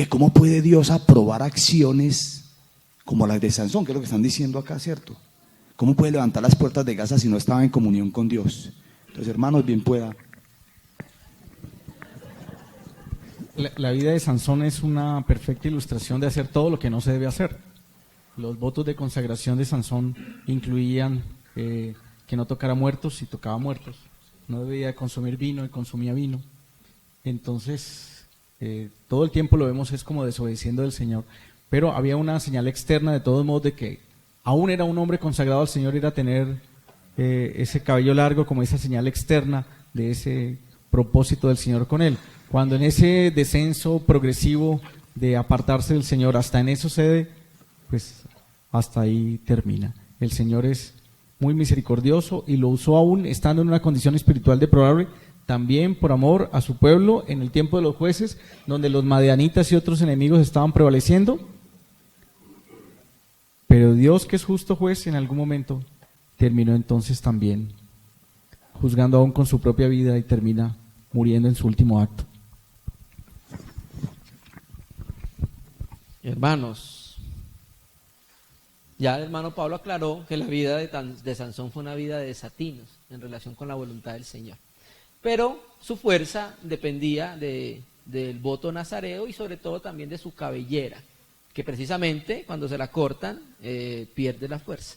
[SPEAKER 1] ¿cómo puede Dios aprobar acciones como las de Sansón, que es lo que están diciendo acá, ¿cierto? ¿Cómo puede levantar las puertas de Gaza si no estaba en comunión con Dios? Entonces, hermanos, bien pueda.
[SPEAKER 2] La vida de Sansón es una perfecta ilustración de hacer todo lo que no se debe hacer. Los votos de consagración de Sansón incluían que no tocara muertos y tocaba muertos. No debía consumir vino y consumía vino. Entonces, todo el tiempo lo vemos es como desobedeciendo del Señor. Pero había una señal externa de todos modos de que aún era un hombre consagrado al Señor, era tener ese cabello largo como esa señal externa de ese propósito del Señor con él. Cuando en ese descenso progresivo de apartarse del Señor, hasta en eso cede, pues hasta ahí termina. El Señor es muy misericordioso y lo usó aún estando en una condición espiritual deplorable, también por amor a su pueblo en el tiempo de los jueces, donde los madianitas y otros enemigos estaban prevaleciendo. Pero Dios, que es justo juez, en algún momento terminó entonces también juzgando aún con su propia vida y termina muriendo en su último acto.
[SPEAKER 4] Hermanos, ya el hermano Pablo aclaró que la vida de Sansón fue una vida de desatinos en relación con la voluntad del Señor. Pero su fuerza dependía del voto nazareo y sobre todo también de su cabellera, que precisamente cuando se la cortan pierde la fuerza.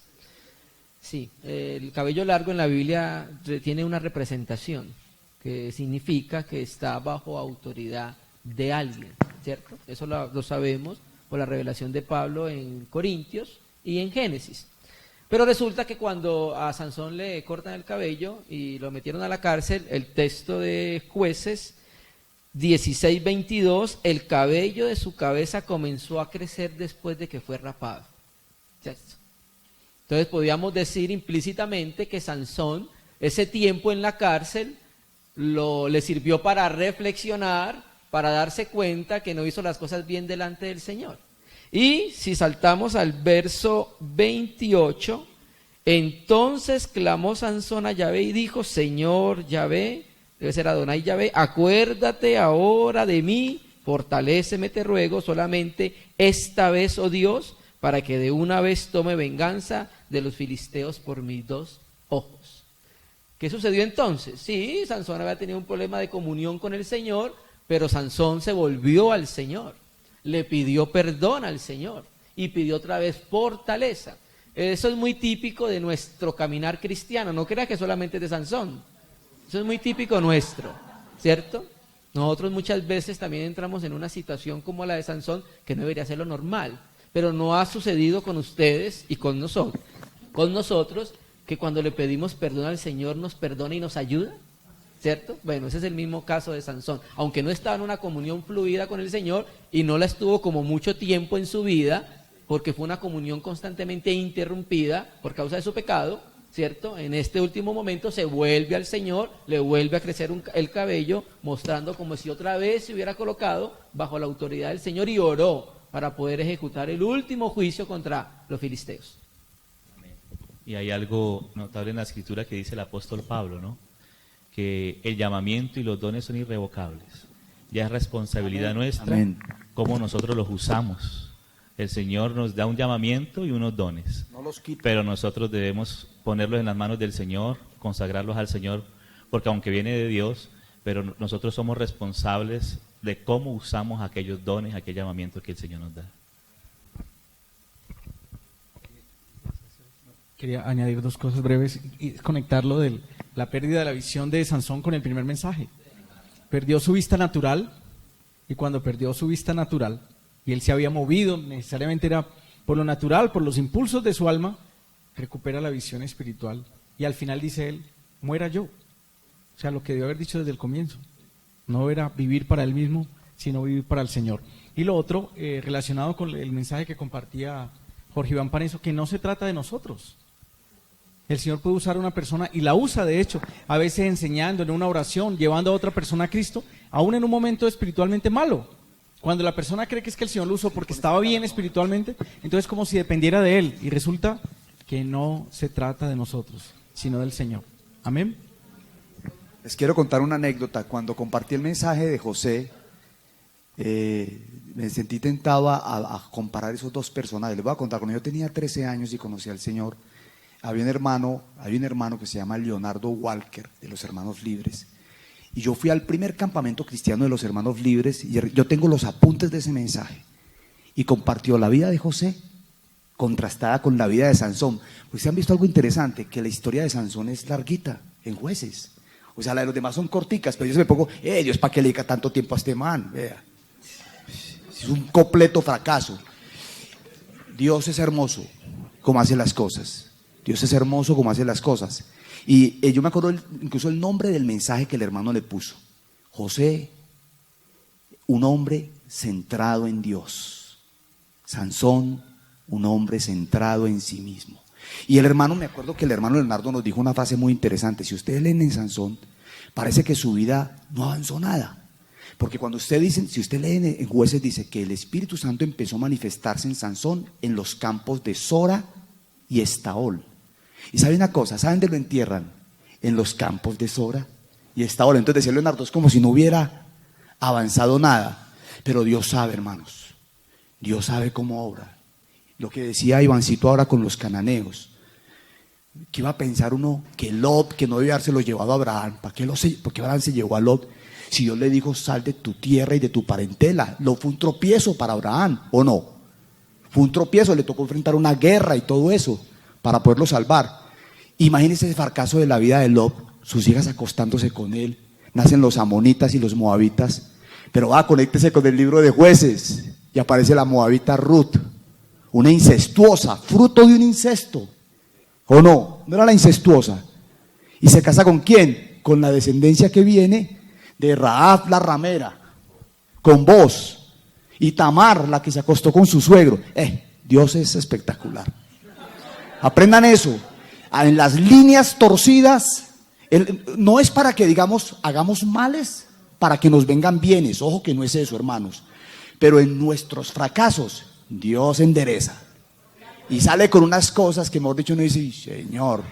[SPEAKER 4] Sí, el cabello largo en la Biblia tiene una representación que significa que está bajo autoridad de alguien, ¿cierto? Eso lo sabemos por la revelación de Pablo en Corintios y en Génesis. Pero resulta que cuando a Sansón le cortan el cabello y lo metieron a la cárcel, el texto de Jueces 16:22, el cabello de su cabeza comenzó a crecer después de que fue rapado. ¿Cierto? Entonces podríamos decir implícitamente que Sansón, ese tiempo en la cárcel, le sirvió para reflexionar, para darse cuenta que no hizo las cosas bien delante del Señor. Y si saltamos al verso 28, entonces clamó Sansón a Yahvé y dijo: Señor Yahvé, debe ser Adonai Yahvé, acuérdate ahora de mí, fortaléceme te ruego, solamente esta vez, oh Dios, para que de una vez tome venganza de los filisteos por mis dos ojos. ¿Qué sucedió entonces? Sí, Sansón había tenido un problema de comunión con el Señor, pero Sansón se volvió al Señor, le pidió perdón al Señor y pidió otra vez fortaleza. Eso es muy típico de nuestro caminar cristiano, no creas que solamente es de Sansón, eso es muy típico nuestro, ¿cierto? Nosotros muchas veces también entramos en una situación como la de Sansón, que no debería ser lo normal, pero no ha sucedido con ustedes y con nosotros, que cuando le pedimos perdón al Señor nos perdona y nos ayuda, ¿cierto? Bueno, ese es el mismo caso de Sansón, aunque no estaba en una comunión fluida con el Señor y no la estuvo como mucho tiempo en su vida, porque fue una comunión constantemente interrumpida por causa de su pecado, ¿cierto? En este último momento se vuelve al Señor, le vuelve a crecer el cabello, mostrando como si otra vez se hubiera colocado bajo la autoridad del Señor y oró para poder ejecutar el último juicio contra los filisteos.
[SPEAKER 3] Y hay algo notable en la escritura que dice el apóstol Pablo, ¿no? Que el llamamiento y los dones son irrevocables. Ya es responsabilidad nuestra cómo nosotros los usamos. El Señor nos da un llamamiento y unos dones, pero nosotros debemos ponerlos en las manos del Señor, consagrarlos al Señor, porque aunque viene de Dios, pero nosotros somos responsables de cómo usamos aquellos dones, aquel llamamiento que el Señor nos da.
[SPEAKER 2] Quería añadir dos cosas breves y conectarlo de la pérdida de la visión de Sansón con el primer mensaje. Perdió su vista natural, y cuando perdió su vista natural, y él se había movido, necesariamente era por lo natural, por los impulsos de su alma, recupera la visión espiritual. Y al final dice él, muera yo. O sea, lo que debió haber dicho desde el comienzo. No era vivir para él mismo, sino vivir para el Señor. Y lo otro, relacionado con el mensaje que compartía Jorge Iván Paneso, que no se trata de nosotros. El Señor puede usar a una persona, y la usa de hecho, a veces enseñando en una oración, llevando a otra persona a Cristo, aún en un momento espiritualmente malo. Cuando la persona cree que es que el Señor lo usó porque estaba bien espiritualmente, entonces como si dependiera de Él, y resulta que no se trata de nosotros, sino del Señor. Amén.
[SPEAKER 1] Les quiero contar una anécdota. Cuando compartí el mensaje de José, me sentí tentado a comparar esos dos personajes. Les voy a contar, cuando yo tenía 13 años y conocí al Señor, hay un hermano que se llama Leonardo Walker, de los Hermanos Libres. Y yo fui al primer campamento cristiano de los Hermanos Libres, y yo tengo los apuntes de ese mensaje. Y compartió la vida de José contrastada con la vida de Sansón. Pues se han visto algo interesante, que la historia de Sansón es larguita en Jueces. O sea, la de los demás son corticas, pero yo se me pongo, Dios, ¿para qué le dedica tanto tiempo a este man? Vea. Es un completo fracaso. Dios es hermoso como hace las cosas. Dios es hermoso como hace las cosas. Y yo me acuerdo incluso el nombre del mensaje que el hermano le puso. José, un hombre centrado en Dios. Sansón, un hombre centrado en sí mismo. Y el hermano, me acuerdo que el hermano Leonardo nos dijo una frase muy interesante. Si ustedes leen en Sansón, parece que su vida no avanzó nada. Porque cuando si usted lee en Jueces, dice que el Espíritu Santo empezó a manifestarse en Sansón en los campos de Sora y Estaol. Y saben una cosa, ¿saben dónde lo entierran? En los campos de Sora y Estaol. Entonces decía Leonardo, es como si no hubiera avanzado nada. Pero Dios sabe, hermanos, Dios sabe cómo obra. Lo que decía Ivancito ahora con los cananeos, que iba a pensar uno que Lot, que no debía habérselo llevado a Abraham. ¿Por qué Abraham se llevó a Lot? Si Dios le dijo, sal de tu tierra y de tu parentela. Lot fue un tropiezo para Abraham, ¿o no? Fue un tropiezo, le tocó enfrentar una guerra y todo eso para poderlo salvar. Imagínense ese fracaso de la vida de Lot, sus hijas acostándose con él, nacen los amonitas y los moabitas, pero conéctese con el libro de Jueces y aparece la moabita Ruth, una incestuosa, fruto de un incesto, ¿o no? No era la incestuosa. ¿Y se casa con quién? Con la descendencia que viene de Rahab la ramera, con Boz, y Tamar, la que se acostó con su suegro. Dios es espectacular. Aprendan eso. En las líneas torcidas, no es para que digamos, hagamos males, para que nos vengan bienes. Ojo que no es eso, hermanos. Pero en nuestros fracasos, Dios endereza. Y sale con unas cosas que, mejor dicho, uno dice, Señor,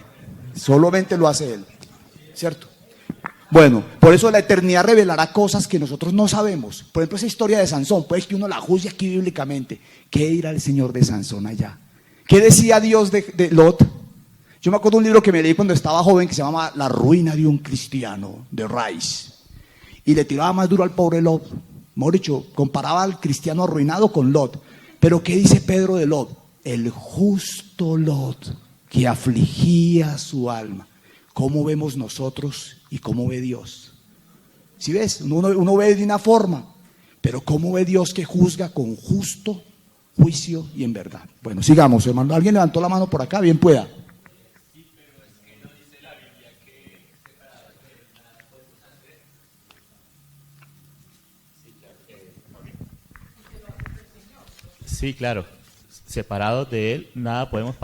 [SPEAKER 1] solamente lo hace Él. ¿Cierto? Bueno, por eso la eternidad revelará cosas que nosotros no sabemos. Por ejemplo, esa historia de Sansón, pues que uno la juzgue aquí bíblicamente. ¿Qué dirá el Señor de Sansón allá? ¿Qué decía Dios de Lot? Yo me acuerdo de un libro que me leí cuando estaba joven que se llama La ruina de un cristiano, de Rice. Y le tiraba más duro al pobre Lot. Mejor dicho, comparaba al cristiano arruinado con Lot. Pero ¿qué dice Pedro de Lot? El justo Lot, que afligía su alma. ¿Cómo vemos nosotros y cómo ve Dios? ¿Sí ves? Uno ve de una forma, pero ¿cómo ve Dios que juzga con justo juicio y en verdad? Bueno, sigamos, hermano. ¿Alguien levantó la mano por acá? Bien pueda.
[SPEAKER 3] Sí, claro. Separados de Él, nada podemos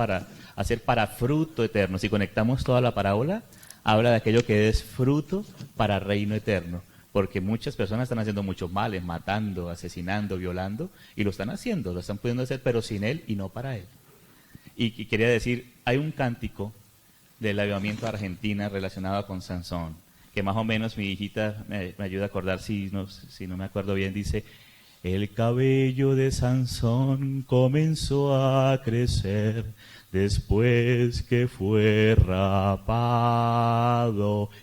[SPEAKER 3] hacer para fruto eterno. Si conectamos toda la parábola, habla de aquello que es fruto para reino eterno. Porque muchas personas están haciendo muchos males, matando, asesinando, violando, y lo están haciendo, lo están pudiendo hacer, pero sin Él y no para Él. Y quería decir, hay un cántico del avivamiento de Argentina relacionado con Sansón, que más o menos mi hijita me ayuda a acordar, si no me acuerdo bien, dice: el cabello de Sansón comenzó a crecer después que fue rapado.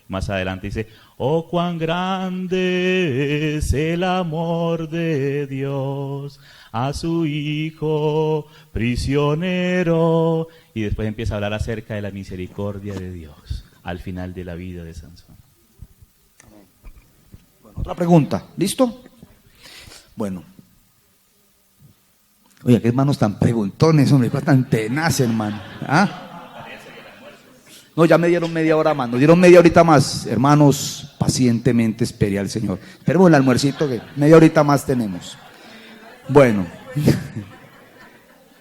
[SPEAKER 3] Más adelante dice: oh, cuán grande es el amor de Dios a su hijo prisionero. Y después empieza a hablar acerca de la misericordia de Dios al final de la vida de Sansón.
[SPEAKER 1] Bueno, otra pregunta, ¿listo? Bueno. Oye, qué hermanos tan preguntones, hombre, tan tenaz, hermano. ¿Ah? No, ya me dieron media hora más, nos dieron media horita más. Hermanos, pacientemente espere al Señor. Esperemos el almuercito, que media horita más tenemos. Bueno,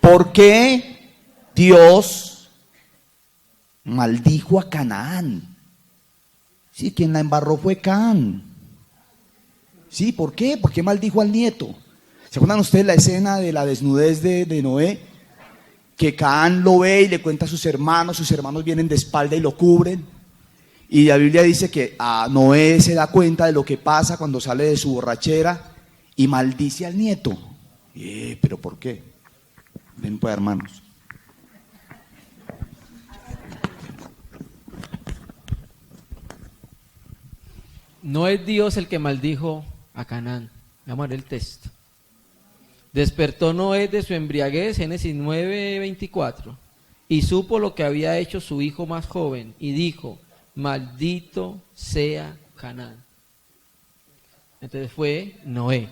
[SPEAKER 1] ¿por qué Dios maldijo a Canaán? Sí, quien la embarró fue Canaán. Sí, ¿por qué? ¿Por qué maldijo al nieto? ¿Se acuerdan ustedes la escena de la desnudez de Noé? Que Canaán lo ve y le cuenta a sus hermanos vienen de espalda y lo cubren. Y la Biblia dice que a Noé se da cuenta de lo que pasa cuando sale de su borrachera y maldice al nieto. ¿Pero por qué? Ven pues, hermanos.
[SPEAKER 4] No es Dios el que maldijo a Canaán. Vamos a ver el texto. Despertó Noé de su embriaguez, Génesis 9:24, y supo lo que había hecho su hijo más joven, y dijo: maldito sea Canaán. Entonces fue Noé.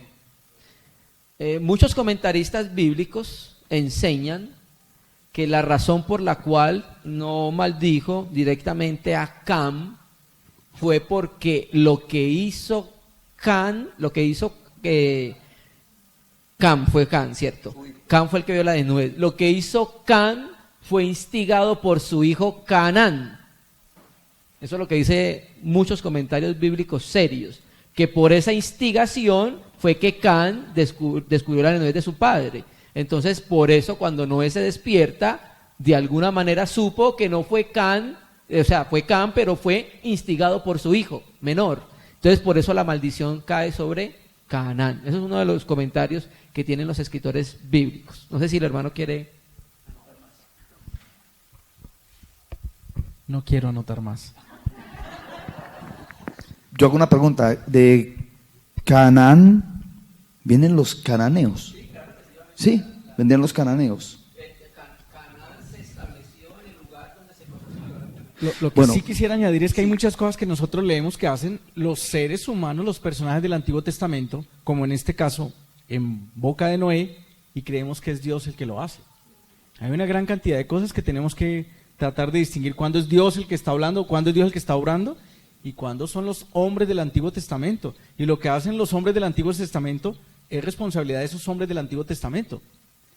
[SPEAKER 4] Muchos comentaristas bíblicos enseñan que la razón por la cual no maldijo directamente a Cam fue porque lo que hizo Cam fue Cam, ¿cierto? Cam fue el que vio la desnudez. Lo que hizo Cam fue instigado por su hijo Canaán. Eso es lo que dice muchos comentarios bíblicos serios, que por esa instigación fue que Cam descubrió la desnudez de su padre. Entonces, por eso cuando Noé se despierta, de alguna manera supo que no fue Cam, o sea, fue Cam, pero fue instigado por su hijo menor. Entonces, por eso la maldición cae sobre Canaán. Eso es uno de los comentarios que tienen los escritores bíblicos. No sé si el hermano quiere.
[SPEAKER 2] No quiero anotar más.
[SPEAKER 1] Yo hago una pregunta. ¿De Canaán vienen los cananeos? Sí, vendían los cananeos.
[SPEAKER 2] Lo que sí quisiera añadir es que hay muchas cosas que nosotros leemos que hacen los seres humanos, los personajes del Antiguo Testamento, como en este caso, en boca de Noé, y creemos que es Dios el que lo hace. Hay una gran cantidad de cosas que tenemos que tratar de distinguir cuándo es Dios el que está hablando, cuándo es Dios el que está obrando, y cuándo son los hombres del Antiguo Testamento. Y lo que hacen los hombres del Antiguo Testamento es responsabilidad de esos hombres del Antiguo Testamento.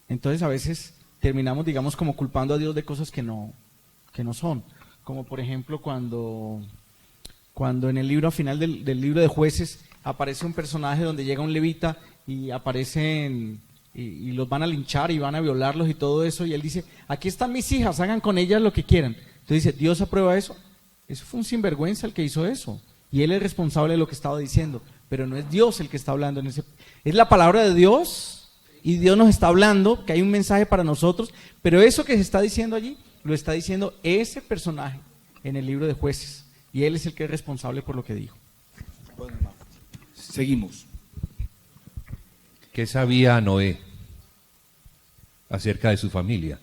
[SPEAKER 2] Entonces a veces terminamos, digamos, como culpando a Dios de cosas que no son. Como por ejemplo cuando en el libro, al final del libro de Jueces, aparece un personaje donde llega un levita y aparecen y los van a linchar y van a violarlos y todo eso, y él dice: aquí están mis hijas, hagan con ellas lo que quieran. Entonces dice: ¿Dios aprueba eso? Eso fue un sinvergüenza el que hizo eso, y él es responsable de lo que estaba diciendo, pero no es Dios el que está hablando en ese. Es la palabra de Dios, y Dios nos está hablando, que hay un mensaje para nosotros, pero eso que se está diciendo allí, lo está diciendo ese personaje en el libro de Jueces, y él es el que es responsable por lo que dijo.
[SPEAKER 1] Seguimos.
[SPEAKER 5] ¿Qué sabía Noé acerca de su familia?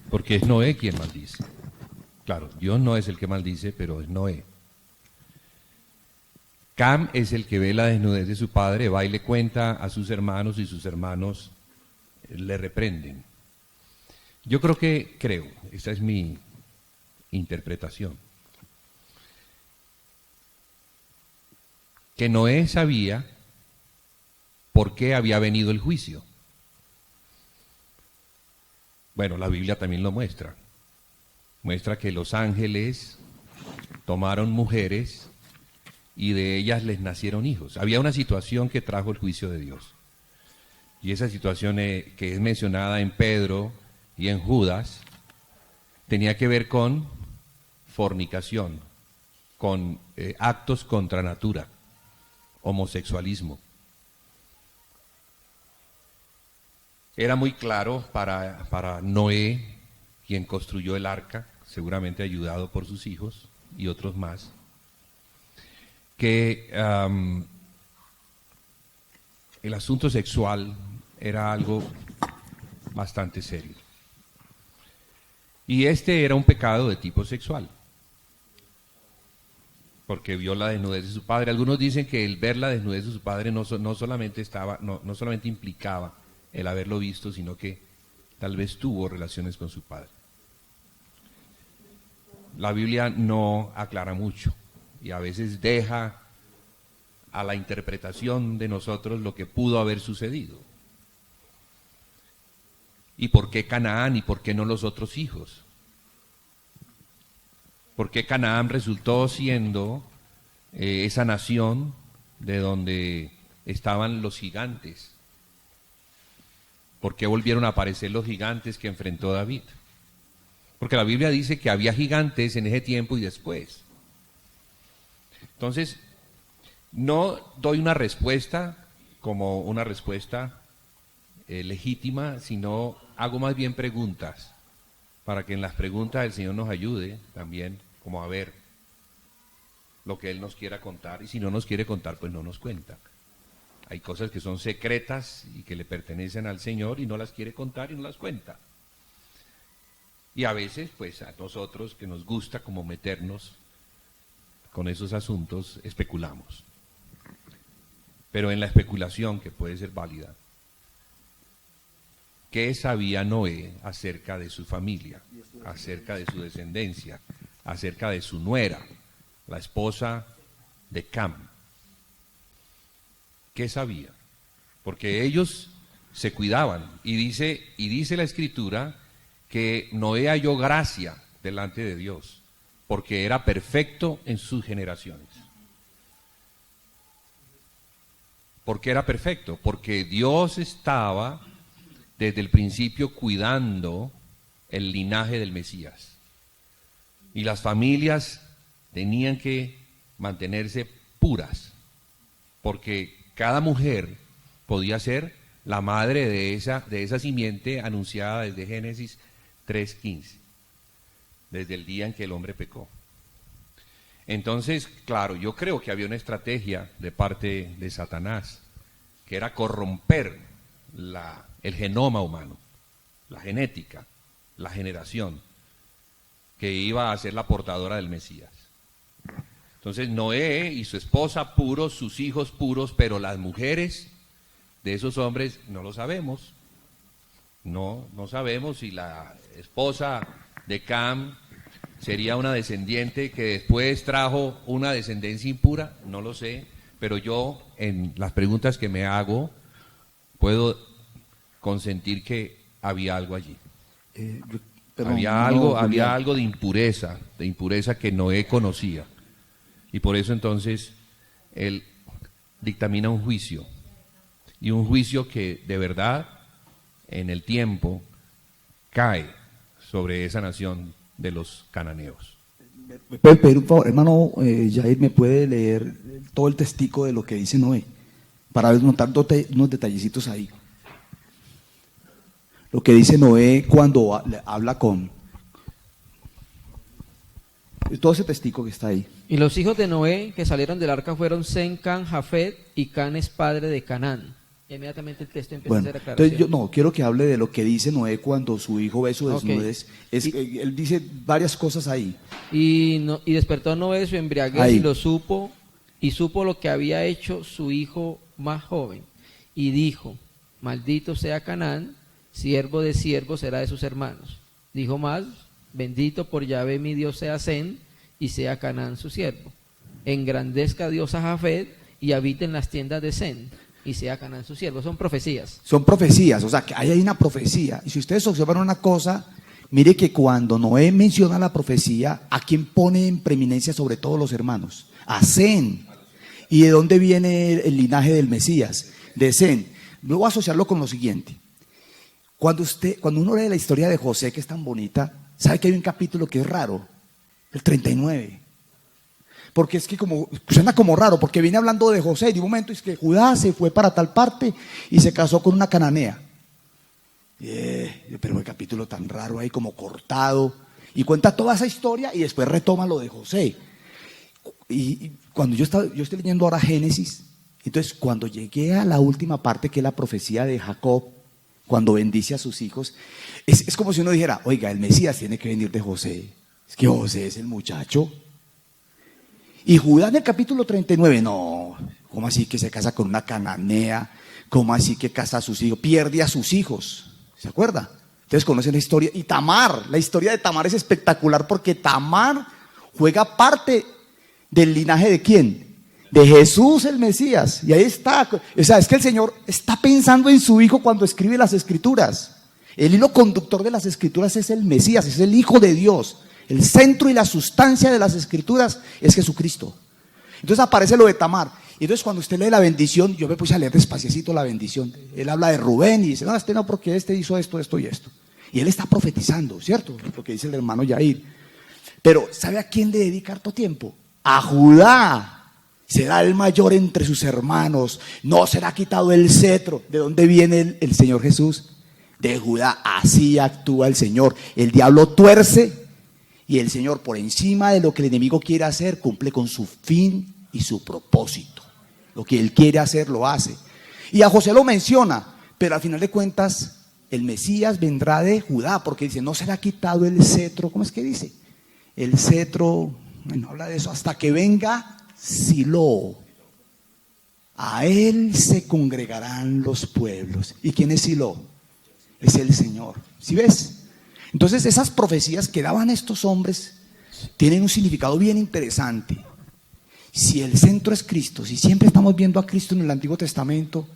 [SPEAKER 5] Porque es Noé quien maldice. Claro, Dios no es el que maldice, pero es Noé. Cam es el que ve la desnudez de su padre, va y le cuenta a sus hermanos y sus hermanos le reprenden. Yo creo, esta es mi interpretación, que Noé sabía por qué había venido el juicio. Bueno, la Biblia también lo muestra. Muestra que los ángeles tomaron mujeres y de ellas les nacieron hijos. Había una situación que trajo el juicio de Dios. Y esa situación que es mencionada en Pedro y en Judas tenía que ver con fornicación, con actos contra natura, homosexualismo. Era muy claro para Noé, quien construyó el arca, seguramente ayudado por sus hijos y otros más, que el asunto sexual era algo bastante serio. Y este era un pecado de tipo sexual, porque vio la desnudez de su padre. Algunos dicen que el ver la desnudez de su padre no solamente implicaba el haberlo visto, sino que tal vez tuvo relaciones con su padre. La Biblia no aclara mucho y a veces deja a la interpretación de nosotros lo que pudo haber sucedido. ¿Y por qué Canaán y por qué no los otros hijos? ¿Por qué Canaán resultó siendo esa nación de donde estaban los gigantes? ¿Por qué volvieron a aparecer los gigantes que enfrentó David? Porque la Biblia dice que había gigantes en ese tiempo y después. Entonces, no doy una respuesta como una respuesta legítima, sino hago más bien preguntas, para que en las preguntas el Señor nos ayude también como a ver lo que Él nos quiera contar, y si no nos quiere contar, pues no nos cuenta. Hay cosas que son secretas y que le pertenecen al Señor y no las quiere contar y no las cuenta. Y a veces, pues a nosotros que nos gusta como meternos con esos asuntos, especulamos. Pero en la especulación, que puede ser válida, ¿qué sabía Noé acerca de su familia, acerca de su descendencia, acerca de su nuera, la esposa de Cam? ¿Qué sabía? Porque ellos se cuidaban y dice la Escritura que Noé halló gracia delante de Dios, porque era perfecto en sus generaciones. ¿Por qué era perfecto? Porque Dios estaba desde el principio cuidando el linaje del Mesías. Y las familias tenían que mantenerse puras, porque cada mujer podía ser la madre de esa simiente anunciada desde Génesis 3:15, desde el día en que el hombre pecó. Entonces, claro, yo creo que había una estrategia de parte de Satanás, que era corromper el genoma humano, la genética, la generación, que iba a ser la portadora del Mesías. Entonces, Noé y su esposa puros, sus hijos puros, pero las mujeres de esos hombres no lo sabemos. No sabemos si la esposa de Cam sería una descendiente que después trajo una descendencia impura, no lo sé, pero yo en las preguntas que me hago puedo consentir que había algo allí. Había algo de impureza que Noé conocía. Y por eso entonces él dictamina un juicio, y un juicio que de verdad en el tiempo cae sobre esa nación de los cananeos.
[SPEAKER 1] ¿Me puede pedir un favor, hermano Jair? ¿Me puede leer todo el testigo de lo que dice Noé? Para notar unos detallecitos ahí. Lo que dice Noé cuando habla con todo ese testigo que está ahí.
[SPEAKER 4] Y los hijos de Noé que salieron del arca fueron Sem, Can, Jafet, y Can es padre de Canaán. Y inmediatamente el texto empieza a hacer aclaración.
[SPEAKER 1] Entonces yo quiero que hable de lo que dice Noé cuando su hijo ve su desnudez. Él dice varias cosas ahí.
[SPEAKER 4] Y despertó Noé su embriaguez
[SPEAKER 1] Ahí.
[SPEAKER 4] y lo supo, y supo lo que había hecho su hijo más joven, y dijo, maldito sea Canaán, siervo de siervo será de sus hermanos. Dijo más, bendito por Yahvé mi Dios sea Sen, y sea Canaán su siervo. Engrandezca Dios a Jafet, y habite en las tiendas de Sen, y sea Canaán su siervo. Son profecías.
[SPEAKER 1] Son profecías, o sea, que ahí hay una profecía. Y si ustedes observan una cosa, mire que cuando Noé menciona la profecía, ¿a quién pone en preeminencia sobre todos los hermanos? A Sem. ¿Y de dónde viene el linaje del Mesías? De Sem. Luego asociarlo con lo siguiente. Cuando uno lee la historia de José, que es tan bonita, ¿sabe que hay un capítulo que es raro? El 39. Porque es que suena como raro, porque viene hablando de José y de un momento es que Judá se fue para tal parte y se casó con una cananea. Pero el capítulo tan raro ahí como cortado, y cuenta toda esa historia y después retoma lo de José. Y cuando yo estoy leyendo ahora Génesis, entonces cuando llegué a la última parte, que es la profecía de Jacob, cuando bendice a sus hijos, es como si uno dijera, oiga, el Mesías tiene que venir de José, es que José es el muchacho. Y Judá en el capítulo 39, no, ¿cómo así que se casa con una cananea? ¿Cómo así que casa a sus hijos? Pierde a sus hijos, ¿se acuerda? Ustedes conocen la historia. Y Tamar, la historia de Tamar es espectacular porque Tamar juega parte del linaje ¿de quién? De Jesús el Mesías. Y ahí está, o sea, es que el Señor está pensando en su hijo cuando escribe las escrituras. El hilo conductor de las escrituras es el Mesías, es el Hijo de Dios. El centro y la sustancia de las escrituras es Jesucristo. Entonces aparece lo de Tamar. Y entonces cuando usted lee la bendición, yo me puse a leer despaciecito la bendición. Él habla de Rubén y dice, no, este no, porque este hizo esto, esto y esto. Y él está profetizando, ¿cierto? Lo que dice el hermano Yair. Pero ¿sabe a quién le dedica harto tiempo? A Judá. Será el mayor entre sus hermanos. No será quitado el cetro. ¿De dónde viene el Señor Jesús? De Judá. Así actúa el Señor. El diablo tuerce y el Señor, por encima de lo que el enemigo quiere hacer, cumple con su fin y su propósito. Lo que él quiere hacer, lo hace. Y a José lo menciona, pero al final de cuentas, el Mesías vendrá de Judá, porque dice, no será quitado el cetro. ¿Cómo es que dice? El cetro, bueno, habla de eso, hasta que venga Silo. A él se congregarán los pueblos. ¿Y quién es Silo? Es el Señor. ¿Sí ves? Entonces esas profecías que daban estos hombres tienen un significado bien interesante. Si el centro es Cristo, si siempre estamos viendo a Cristo en el Antiguo Testamento,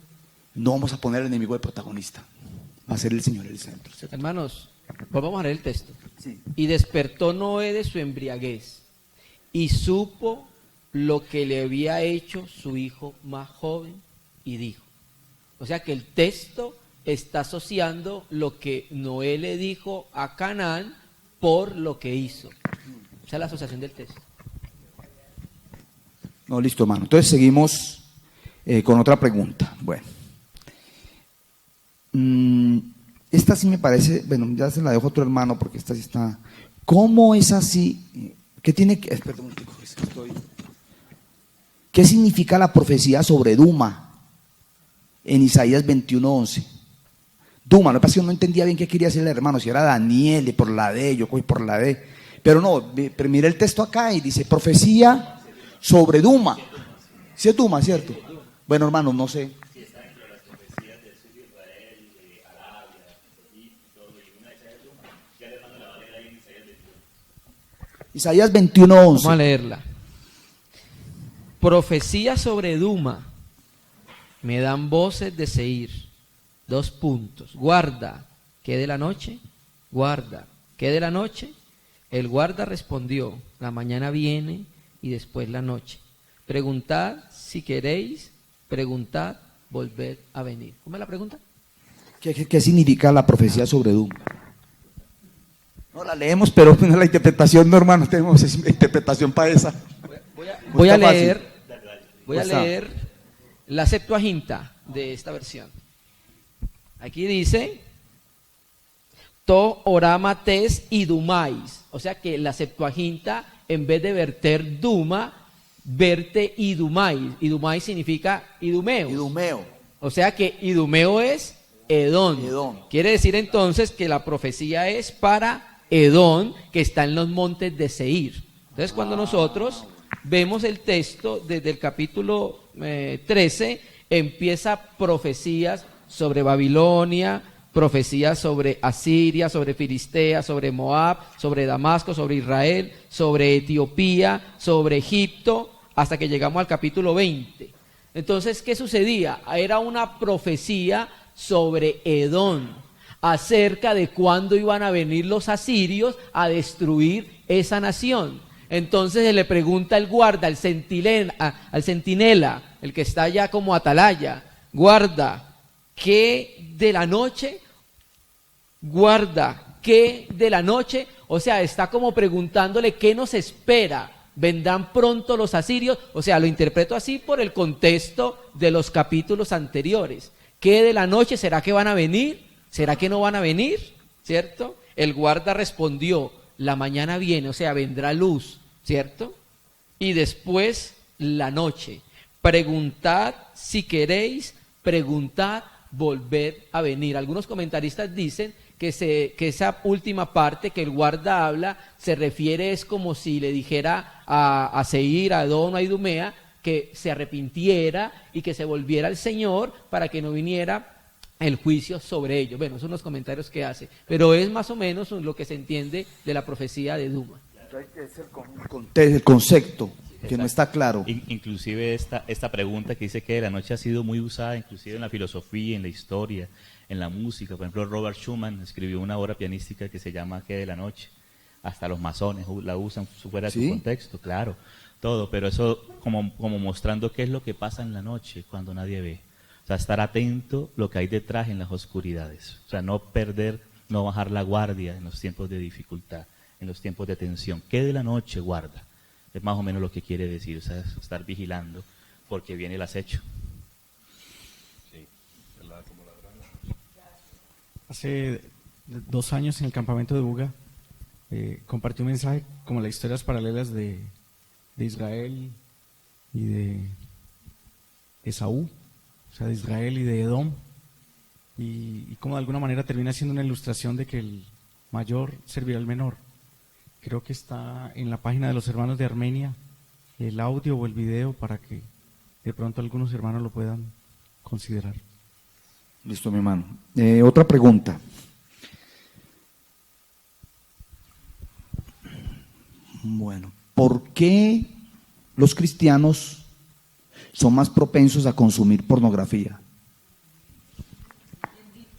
[SPEAKER 1] no vamos a poner al enemigo de protagonista. Va a ser el Señor el centro, ¿cierto?
[SPEAKER 4] Hermanos, volvamos a leer el texto.
[SPEAKER 1] Sí.
[SPEAKER 4] Y despertó Noé de su embriaguez y supo lo que le había hecho su hijo más joven y dijo. O sea que el texto está asociando lo que Noé le dijo a Canaán por lo que hizo. Esa es la asociación del texto.
[SPEAKER 1] No, listo, hermano. Entonces seguimos con otra pregunta. Bueno. Esta sí me parece, bueno, ya se la dejo a otro hermano porque esta sí está. ¿Cómo es así? ¿Qué tiene que, perdón, ¿qué significa la profecía sobre Duma en Isaías 21:11? Duma, lo que pasa es que yo no entendía bien qué quería decir el hermano, si era Daniel, por la D, yo cogí por la D. Pero no, pero mira el texto acá y dice profecía sobre Duma. ¿Sí es Duma, cierto? Bueno, hermano, no sé. Isaías 21:11.
[SPEAKER 4] Vamos a leerla. Profecía sobre Duma. Me dan voces de Seir. 2 puntos. Guarda, ¿qué de la noche? Guarda, ¿qué de la noche? El guarda respondió, la mañana viene y después la noche. Preguntad si queréis, preguntad, volved a venir. ¿Cómo es la pregunta?
[SPEAKER 1] ¿Qué significa la profecía sobre Duma? No la leemos, pero la interpretación, no, hermano, tenemos interpretación para esa.
[SPEAKER 4] Voy a leer la Septuaginta de esta versión. Aquí dice To orama tes idumais. O sea que la Septuaginta, en vez de verter Duma, verte idumais. Idumais significa idumeo.
[SPEAKER 1] Idumeo.
[SPEAKER 4] O sea que idumeo es Edón.
[SPEAKER 1] Edom.
[SPEAKER 4] Quiere decir entonces que la profecía es para Edón, que está en los montes de Seir. Entonces cuando nosotros vemos el texto desde el capítulo 13, empieza profecías sobre Babilonia, profecías sobre Asiria, sobre Filistea, sobre Moab, sobre Damasco, sobre Israel, sobre Etiopía, sobre Egipto, hasta que llegamos al capítulo 20. Entonces, ¿qué sucedía? Era una profecía sobre Edom, acerca de cuándo iban a venir los asirios a destruir esa nación. Entonces se le pregunta al guarda, al centinela, el que está allá como atalaya: guarda, ¿qué de la noche? Guarda, ¿qué de la noche? O sea, está como preguntándole qué nos espera. ¿Vendrán pronto los asirios? O sea, lo interpreto así por el contexto de los capítulos anteriores. ¿Qué de la noche? ¿Será que van a venir? ¿Será que no van a venir? ¿Cierto? El guarda respondió: la mañana viene, o sea, vendrá luz, ¿cierto? Y después la noche. Preguntad si queréis, preguntad, volver a venir. Algunos comentaristas dicen que esa última parte que el guarda habla se refiere, es como si le dijera a Seir, a Edom, a Idumea, que se arrepintiera y que se volviera al Señor para que no viniera el juicio sobre ellos. Bueno, son los comentarios que hace, pero es más o menos lo que se entiende de la profecía de Duma.
[SPEAKER 1] Es el concepto que no está claro.
[SPEAKER 3] Inclusive esta pregunta que dice que de la noche ha sido muy usada inclusive en la filosofía, en la historia, en la música. Por ejemplo, Robert Schumann escribió una obra pianística que se llama ¿Qué de la noche? Hasta los masones la usan fuera de su contexto, claro, todo, pero eso como mostrando qué es lo que pasa en la noche cuando nadie ve. O sea, estar atento lo que hay detrás en las oscuridades. O sea, no perder, no bajar la guardia en los tiempos de dificultad, en los tiempos de tensión. ¿Qué de la noche guarda? Es más o menos lo que quiere decir, o sea, estar vigilando porque viene el acecho.
[SPEAKER 2] Hace 2 años en el campamento de Buga compartí un mensaje como las historias paralelas de Israel y de Esaú, o sea, de Israel y de Edom, y como de alguna manera termina siendo una ilustración de que el mayor servirá al menor. Creo que está en la página de los hermanos de Armenia el audio o el video para que de pronto algunos hermanos lo puedan considerar.
[SPEAKER 1] Listo, mi hermano. Otra pregunta. Bueno, ¿por qué los cristianos son más propensos a consumir pornografía?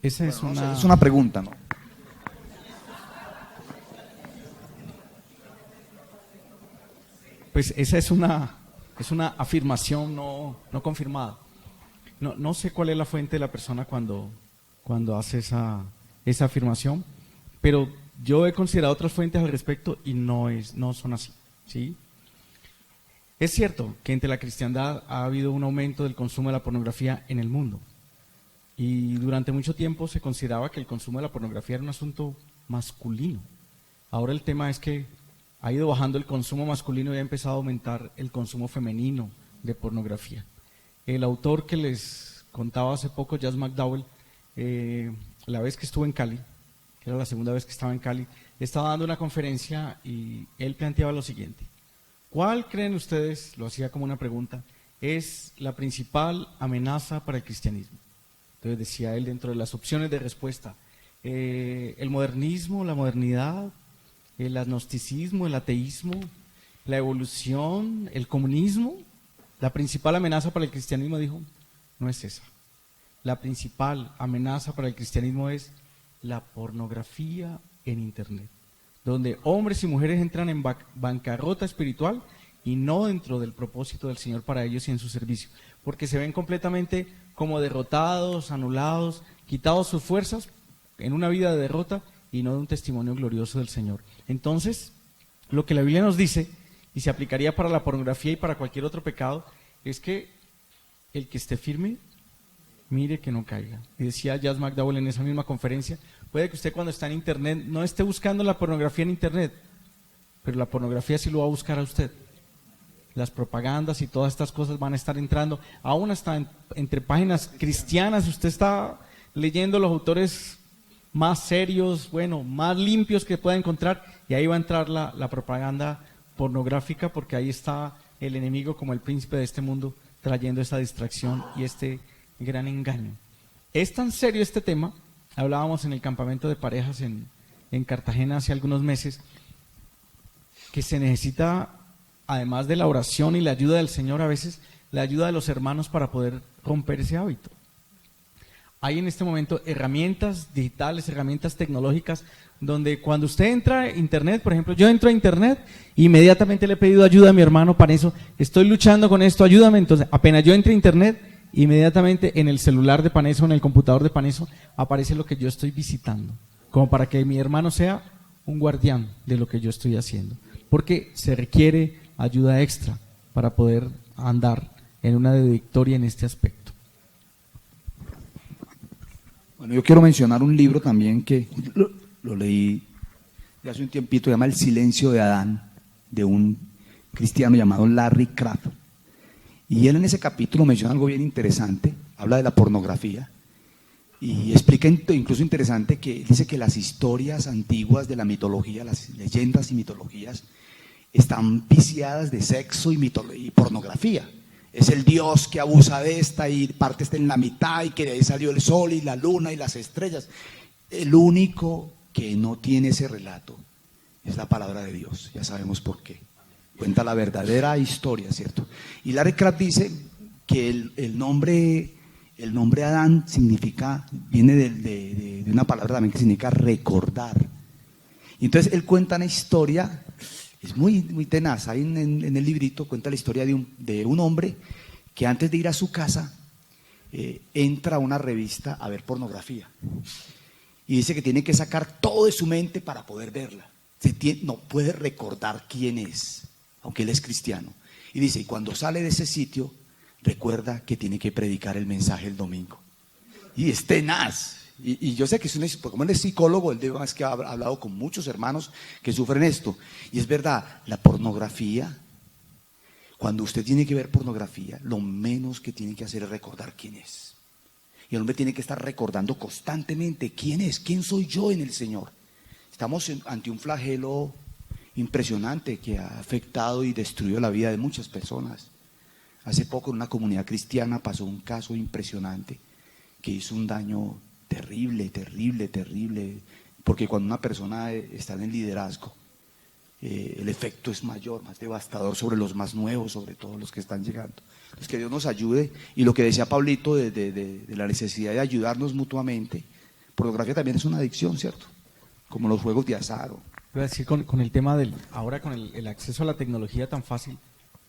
[SPEAKER 2] Esa es
[SPEAKER 1] es una pregunta, ¿no?
[SPEAKER 2] Pues esa es una afirmación no confirmada. No sé cuál es la fuente de la persona cuando hace esa afirmación, pero yo he considerado otras fuentes al respecto y no son así, ¿sí? Es cierto que entre la cristiandad ha habido un aumento del consumo de la pornografía en el mundo, y durante mucho tiempo se consideraba que el consumo de la pornografía era un asunto masculino. Ahora el tema es que ha ido bajando el consumo masculino y ha empezado a aumentar el consumo femenino de pornografía. El autor que les contaba hace poco, Jas McDowell, la vez que estuvo en Cali, que era la segunda vez que estaba en Cali, estaba dando una conferencia y él planteaba lo siguiente: ¿cuál creen ustedes, lo hacía como una pregunta, es la principal amenaza para el cristianismo? Entonces decía él, dentro de las opciones de respuesta, el modernismo, la modernidad, el agnosticismo, el ateísmo, la evolución, el comunismo. La principal amenaza para el cristianismo, dijo, no es esa. La principal amenaza para el cristianismo es la pornografía en Internet, donde hombres y mujeres entran en bancarrota espiritual y no dentro del propósito del Señor para ellos y en su servicio, porque se ven completamente como derrotados, anulados, quitados sus fuerzas en una vida de derrota y no de un testimonio glorioso del Señor. Entonces, lo que la Biblia nos dice, y se aplicaría para la pornografía y para cualquier otro pecado, es que el que esté firme, mire que no caiga. Y decía Jas McDowell en esa misma conferencia, puede que usted cuando está en Internet no esté buscando la pornografía en Internet, pero la pornografía sí lo va a buscar a usted. Las propagandas y todas estas cosas van a estar entrando, aún hasta entre páginas cristianas. Usted está leyendo los autores más serios, bueno, más limpios que pueda encontrar, y ahí va a entrar la propaganda pornográfica, porque ahí está el enemigo como el príncipe de este mundo, trayendo esa distracción y este gran engaño. Es tan serio este tema, hablábamos en el campamento de parejas en Cartagena hace algunos meses, que se necesita, además de la oración y la ayuda del Señor, a veces la ayuda de los hermanos para poder romper ese hábito. Hay en este momento herramientas digitales, herramientas tecnológicas, donde cuando usted entra a internet, por ejemplo, yo entro a internet, inmediatamente le he pedido ayuda a mi hermano para eso, estoy luchando con esto, ayúdame. Entonces, apenas yo entro a internet, inmediatamente en el celular de Paneso, en el computador de Paneso, aparece lo que yo estoy visitando, como para que mi hermano sea un guardián de lo que yo estoy haciendo, porque se requiere ayuda extra para poder andar en una victoria en este aspecto.
[SPEAKER 1] Bueno, yo quiero mencionar un libro también que lo leí de hace un tiempito, se llama El silencio de Adán, de un cristiano llamado Larry Crabb. Y él en ese capítulo menciona algo bien interesante, habla de la pornografía y explica incluso interesante que dice que las historias antiguas de la mitología, las leyendas y mitologías, están viciadas de sexo y pornografía. Es el dios que abusa de esta y parte está en la mitad y que de ahí salió el sol y la luna y las estrellas. El único que no tiene ese relato es la palabra de Dios, ya sabemos por qué. Cuenta la verdadera historia, ¿cierto? Y Larry Crabb dice que el nombre Adán viene de una palabra también que significa recordar. Y entonces él cuenta una historia, es muy, muy tenaz, ahí en el librito cuenta la historia de un hombre que antes de ir a su casa entra a una revista a ver pornografía. Y dice que tiene que sacar todo de su mente para poder verla. No puede recordar quién es, aunque él es cristiano. Y dice, y cuando sale de ese sitio, recuerda que tiene que predicar el mensaje el domingo. Y es tenaz. Y yo sé que como él es psicólogo, él es que ha hablado con muchos hermanos que sufren esto. Y es verdad, la pornografía, cuando usted tiene que ver pornografía, lo menos que tiene que hacer es recordar quién es. Y el hombre tiene que estar recordando constantemente quién es, quién soy yo en el Señor. Estamos ante un flagelo impresionante que ha afectado y destruido la vida de muchas personas. Hace poco en una comunidad cristiana pasó un caso impresionante que hizo un daño terrible, porque cuando una persona está en el liderazgo, el efecto es mayor, más devastador sobre los más nuevos, sobre todos los que están llegando. Entonces que Dios nos ayude, y lo que decía Pablito de la necesidad de ayudarnos mutuamente. Pornografía también es una adicción, ¿cierto? Como los juegos de azar.
[SPEAKER 2] Voy a decir con el tema ahora con el acceso a la tecnología tan fácil,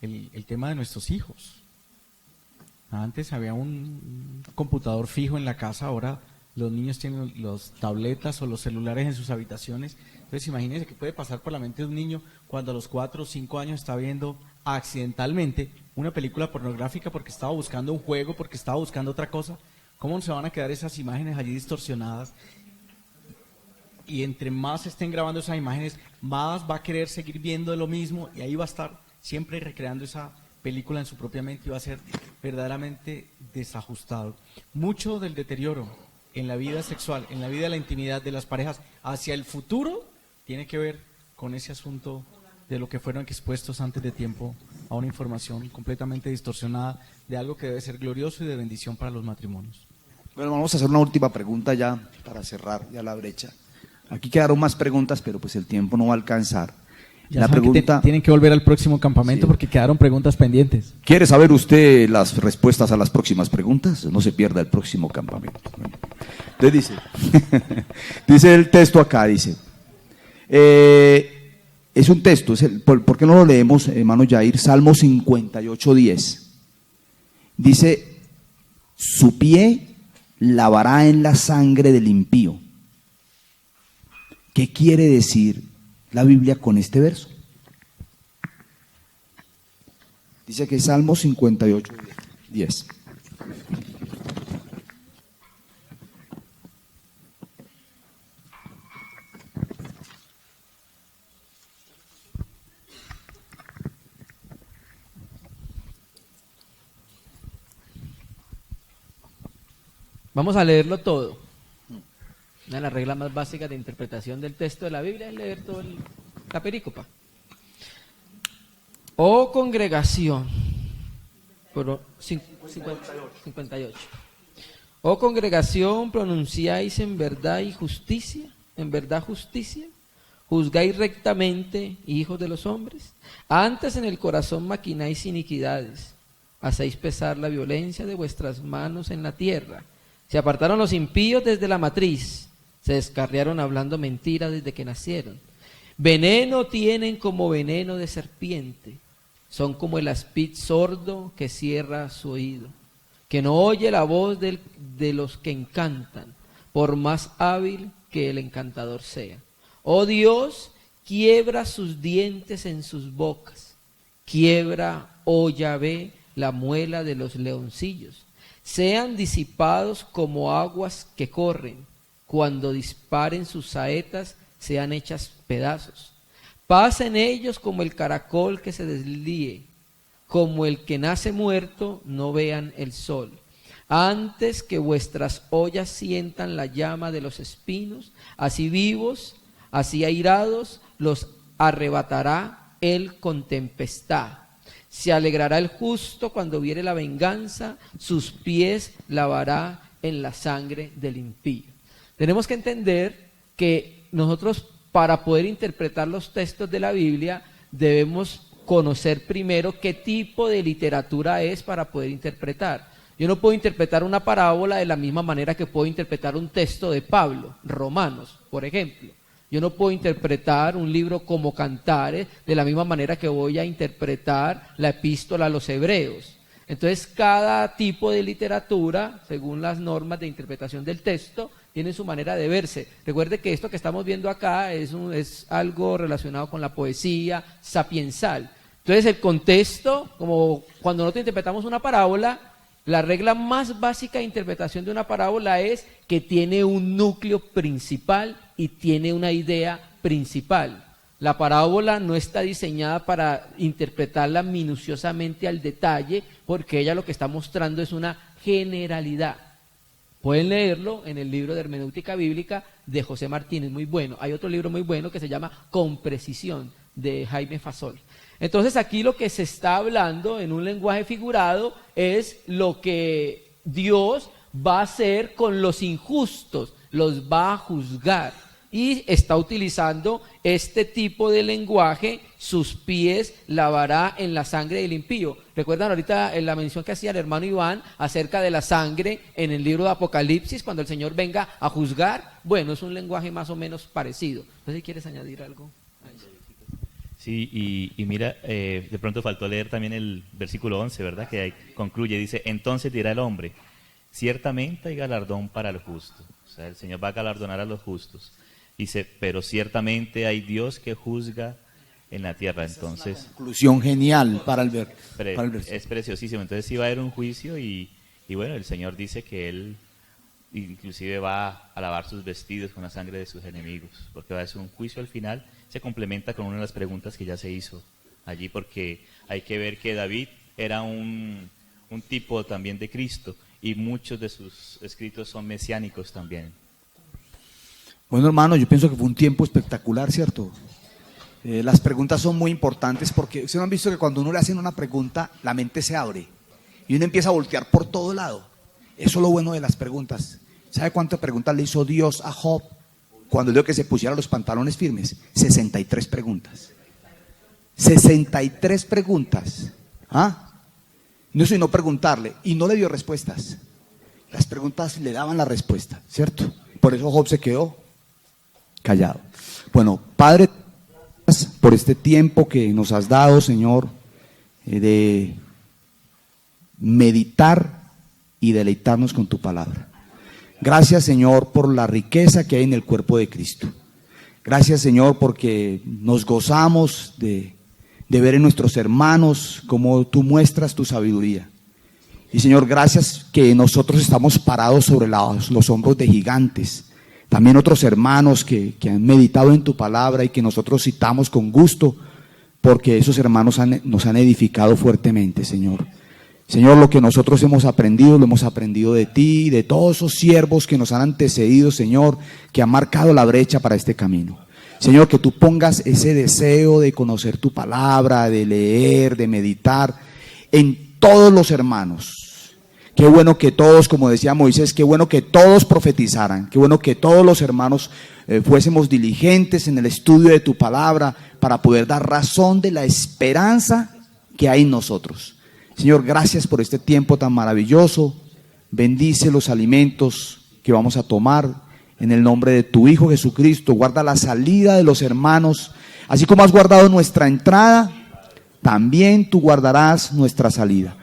[SPEAKER 2] el tema de nuestros hijos. Antes había un computador fijo en la casa, ahora los niños tienen los tabletas o los celulares en sus habitaciones. Entonces imagínense que puede pasar por la mente de un niño cuando a los 4 o 5 años está viendo accidentalmente una película pornográfica porque estaba buscando un juego, porque estaba buscando otra cosa. ¿Cómo se van a quedar esas imágenes allí distorsionadas? Y entre más estén grabando esas imágenes, más va a querer seguir viendo lo mismo y ahí va a estar siempre recreando esa película en su propia mente y va a ser verdaderamente desajustado. Mucho del deterioro en la vida sexual, en la vida de la intimidad de las parejas hacia el futuro tiene que ver con ese asunto de lo que fueron expuestos antes de tiempo a una información completamente distorsionada de algo que debe ser glorioso y de bendición para los matrimonios.
[SPEAKER 1] Bueno, vamos a hacer una última pregunta ya para cerrar ya la brecha. Aquí quedaron más preguntas, pero pues el tiempo no va a alcanzar.
[SPEAKER 2] Ya la pregunta, tienen que volver al próximo campamento, sí, porque quedaron preguntas pendientes.
[SPEAKER 1] ¿Quiere saber usted las respuestas a las próximas preguntas? No se pierda el próximo campamento. Entonces dice, dice el texto acá, dice, es un texto, ¿por qué no lo leemos, hermano Jair? Salmo 58:10. Dice, su pie lavará en la sangre del impío. ¿Qué quiere decir la Biblia con este verso? Dice que Salmo 58:10.
[SPEAKER 4] Vamos a leerlo todo. Una de las reglas más básicas de interpretación del texto de la Biblia es leer toda la perícopa. Oh congregación, 58. Oh congregación, pronunciáis en verdad y justicia, juzgáis rectamente, hijos de los hombres. Antes en el corazón maquináis iniquidades, hacéis pesar la violencia de vuestras manos en la tierra. Se apartaron los impíos desde la matriz, se descarriaron hablando mentira desde que nacieron. Veneno tienen como veneno de serpiente, son como el aspid sordo que cierra su oído, que no oye la voz de los que encantan, por más hábil que el encantador sea. Oh Dios, quiebra sus dientes en sus bocas, quiebra, oh Yahvé, la muela de los leoncillos. Sean disipados como aguas que corren, cuando disparen sus saetas sean hechas pedazos. Pasen ellos como el caracol que se deslíe, como el que nace muerto, no vean el sol. Antes que vuestras ollas sientan la llama de los espinos, así vivos, así airados, los arrebatará él con tempestad. Se alegrará el justo cuando viere la venganza, sus pies lavará en la sangre del impío. Tenemos que entender que nosotros, para poder interpretar los textos de la Biblia, debemos conocer primero qué tipo de literatura es para poder interpretar. Yo no puedo interpretar una parábola de la misma manera que puedo interpretar un texto de Pablo, Romanos, por ejemplo. Yo no puedo interpretar un libro como Cantares de la misma manera que voy a interpretar la epístola a los Hebreos. Entonces, cada tipo de literatura, según las normas de interpretación del texto, tiene su manera de verse. Recuerde que esto que estamos viendo acá es algo relacionado con la poesía sapiensal. Entonces, el contexto, como cuando nosotros interpretamos una parábola, la regla más básica de interpretación de una parábola es que tiene un núcleo principal y tiene una idea principal. La parábola no está diseñada para interpretarla minuciosamente al detalle, porque ella lo que está mostrando es una generalidad. Pueden leerlo en el libro de Hermenéutica Bíblica de José Martínez, muy bueno. Hay otro libro muy bueno que se llama Con Precisión, de Jaime Fasol. Entonces aquí lo que se está hablando en un lenguaje figurado es lo que Dios va a hacer con los injustos, los va a juzgar. Y está utilizando este tipo de lenguaje, sus pies lavará en la sangre del impío. ¿Recuerdan ahorita la mención que hacía el hermano Iván acerca de la sangre en el libro de Apocalipsis, cuando el Señor venga a juzgar? Bueno, es un lenguaje más o menos parecido. No sé si quieres añadir algo.
[SPEAKER 3] Sí, y mira, de pronto faltó leer también el versículo 11, ¿verdad? Que ahí concluye, dice, entonces dirá el hombre, ciertamente hay galardón para el justo. O sea, el Señor va a galardonar a los justos. Dice, pero ciertamente hay Dios que juzga en la tierra. Entonces,
[SPEAKER 1] es una conclusión genial para el versículo.
[SPEAKER 3] Es preciosísimo. Entonces sí va a haber un juicio y bueno, el Señor dice que Él inclusive va a lavar sus vestidos con la sangre de sus enemigos, porque va a ser un juicio al final. Se complementa con una de las preguntas que ya se hizo allí, porque hay que ver que David era un tipo también de Cristo y muchos de sus escritos son mesiánicos también.
[SPEAKER 1] Bueno, hermano, yo pienso que fue un tiempo espectacular, ¿cierto? Las preguntas son muy importantes porque ustedes han visto que cuando uno le hacen una pregunta, la mente se abre y uno empieza a voltear por todo lado. Eso es lo bueno de las preguntas. ¿Sabe cuántas preguntas le hizo Dios a Job cuando le dijo que se pusiera los pantalones firmes? 63 preguntas. 63 preguntas. ¿Ah? No sé, no preguntarle. Y no le dio respuestas. Las preguntas le daban la respuesta, ¿cierto? Por eso Job se quedó callado. Bueno, Padre, gracias por este tiempo que nos has dado, Señor, de meditar y deleitarnos con tu palabra. Gracias, Señor, por la riqueza que hay en el cuerpo de Cristo. Gracias, Señor, porque nos gozamos de ver en nuestros hermanos cómo tú muestras tu sabiduría. Y, Señor, gracias que nosotros estamos parados sobre los hombros de gigantes. También otros hermanos que han meditado en tu palabra y que nosotros citamos con gusto, porque esos hermanos nos han edificado fuertemente, Señor. Señor, lo que nosotros hemos aprendido, lo hemos aprendido de ti, de todos esos siervos que nos han antecedido, Señor, que han marcado la brecha para este camino. Señor, que tú pongas ese deseo de conocer tu palabra, de leer, de meditar en todos los hermanos. Qué bueno que todos, como decía Moisés, qué bueno que todos profetizaran, qué bueno que todos los hermanos fuésemos diligentes en el estudio de tu palabra para poder dar razón de la esperanza que hay en nosotros. Señor, gracias por este tiempo tan maravilloso. Bendice los alimentos que vamos a tomar en el nombre de tu Hijo Jesucristo. Guarda la salida de los hermanos, así como has guardado nuestra entrada, también tú guardarás nuestra salida.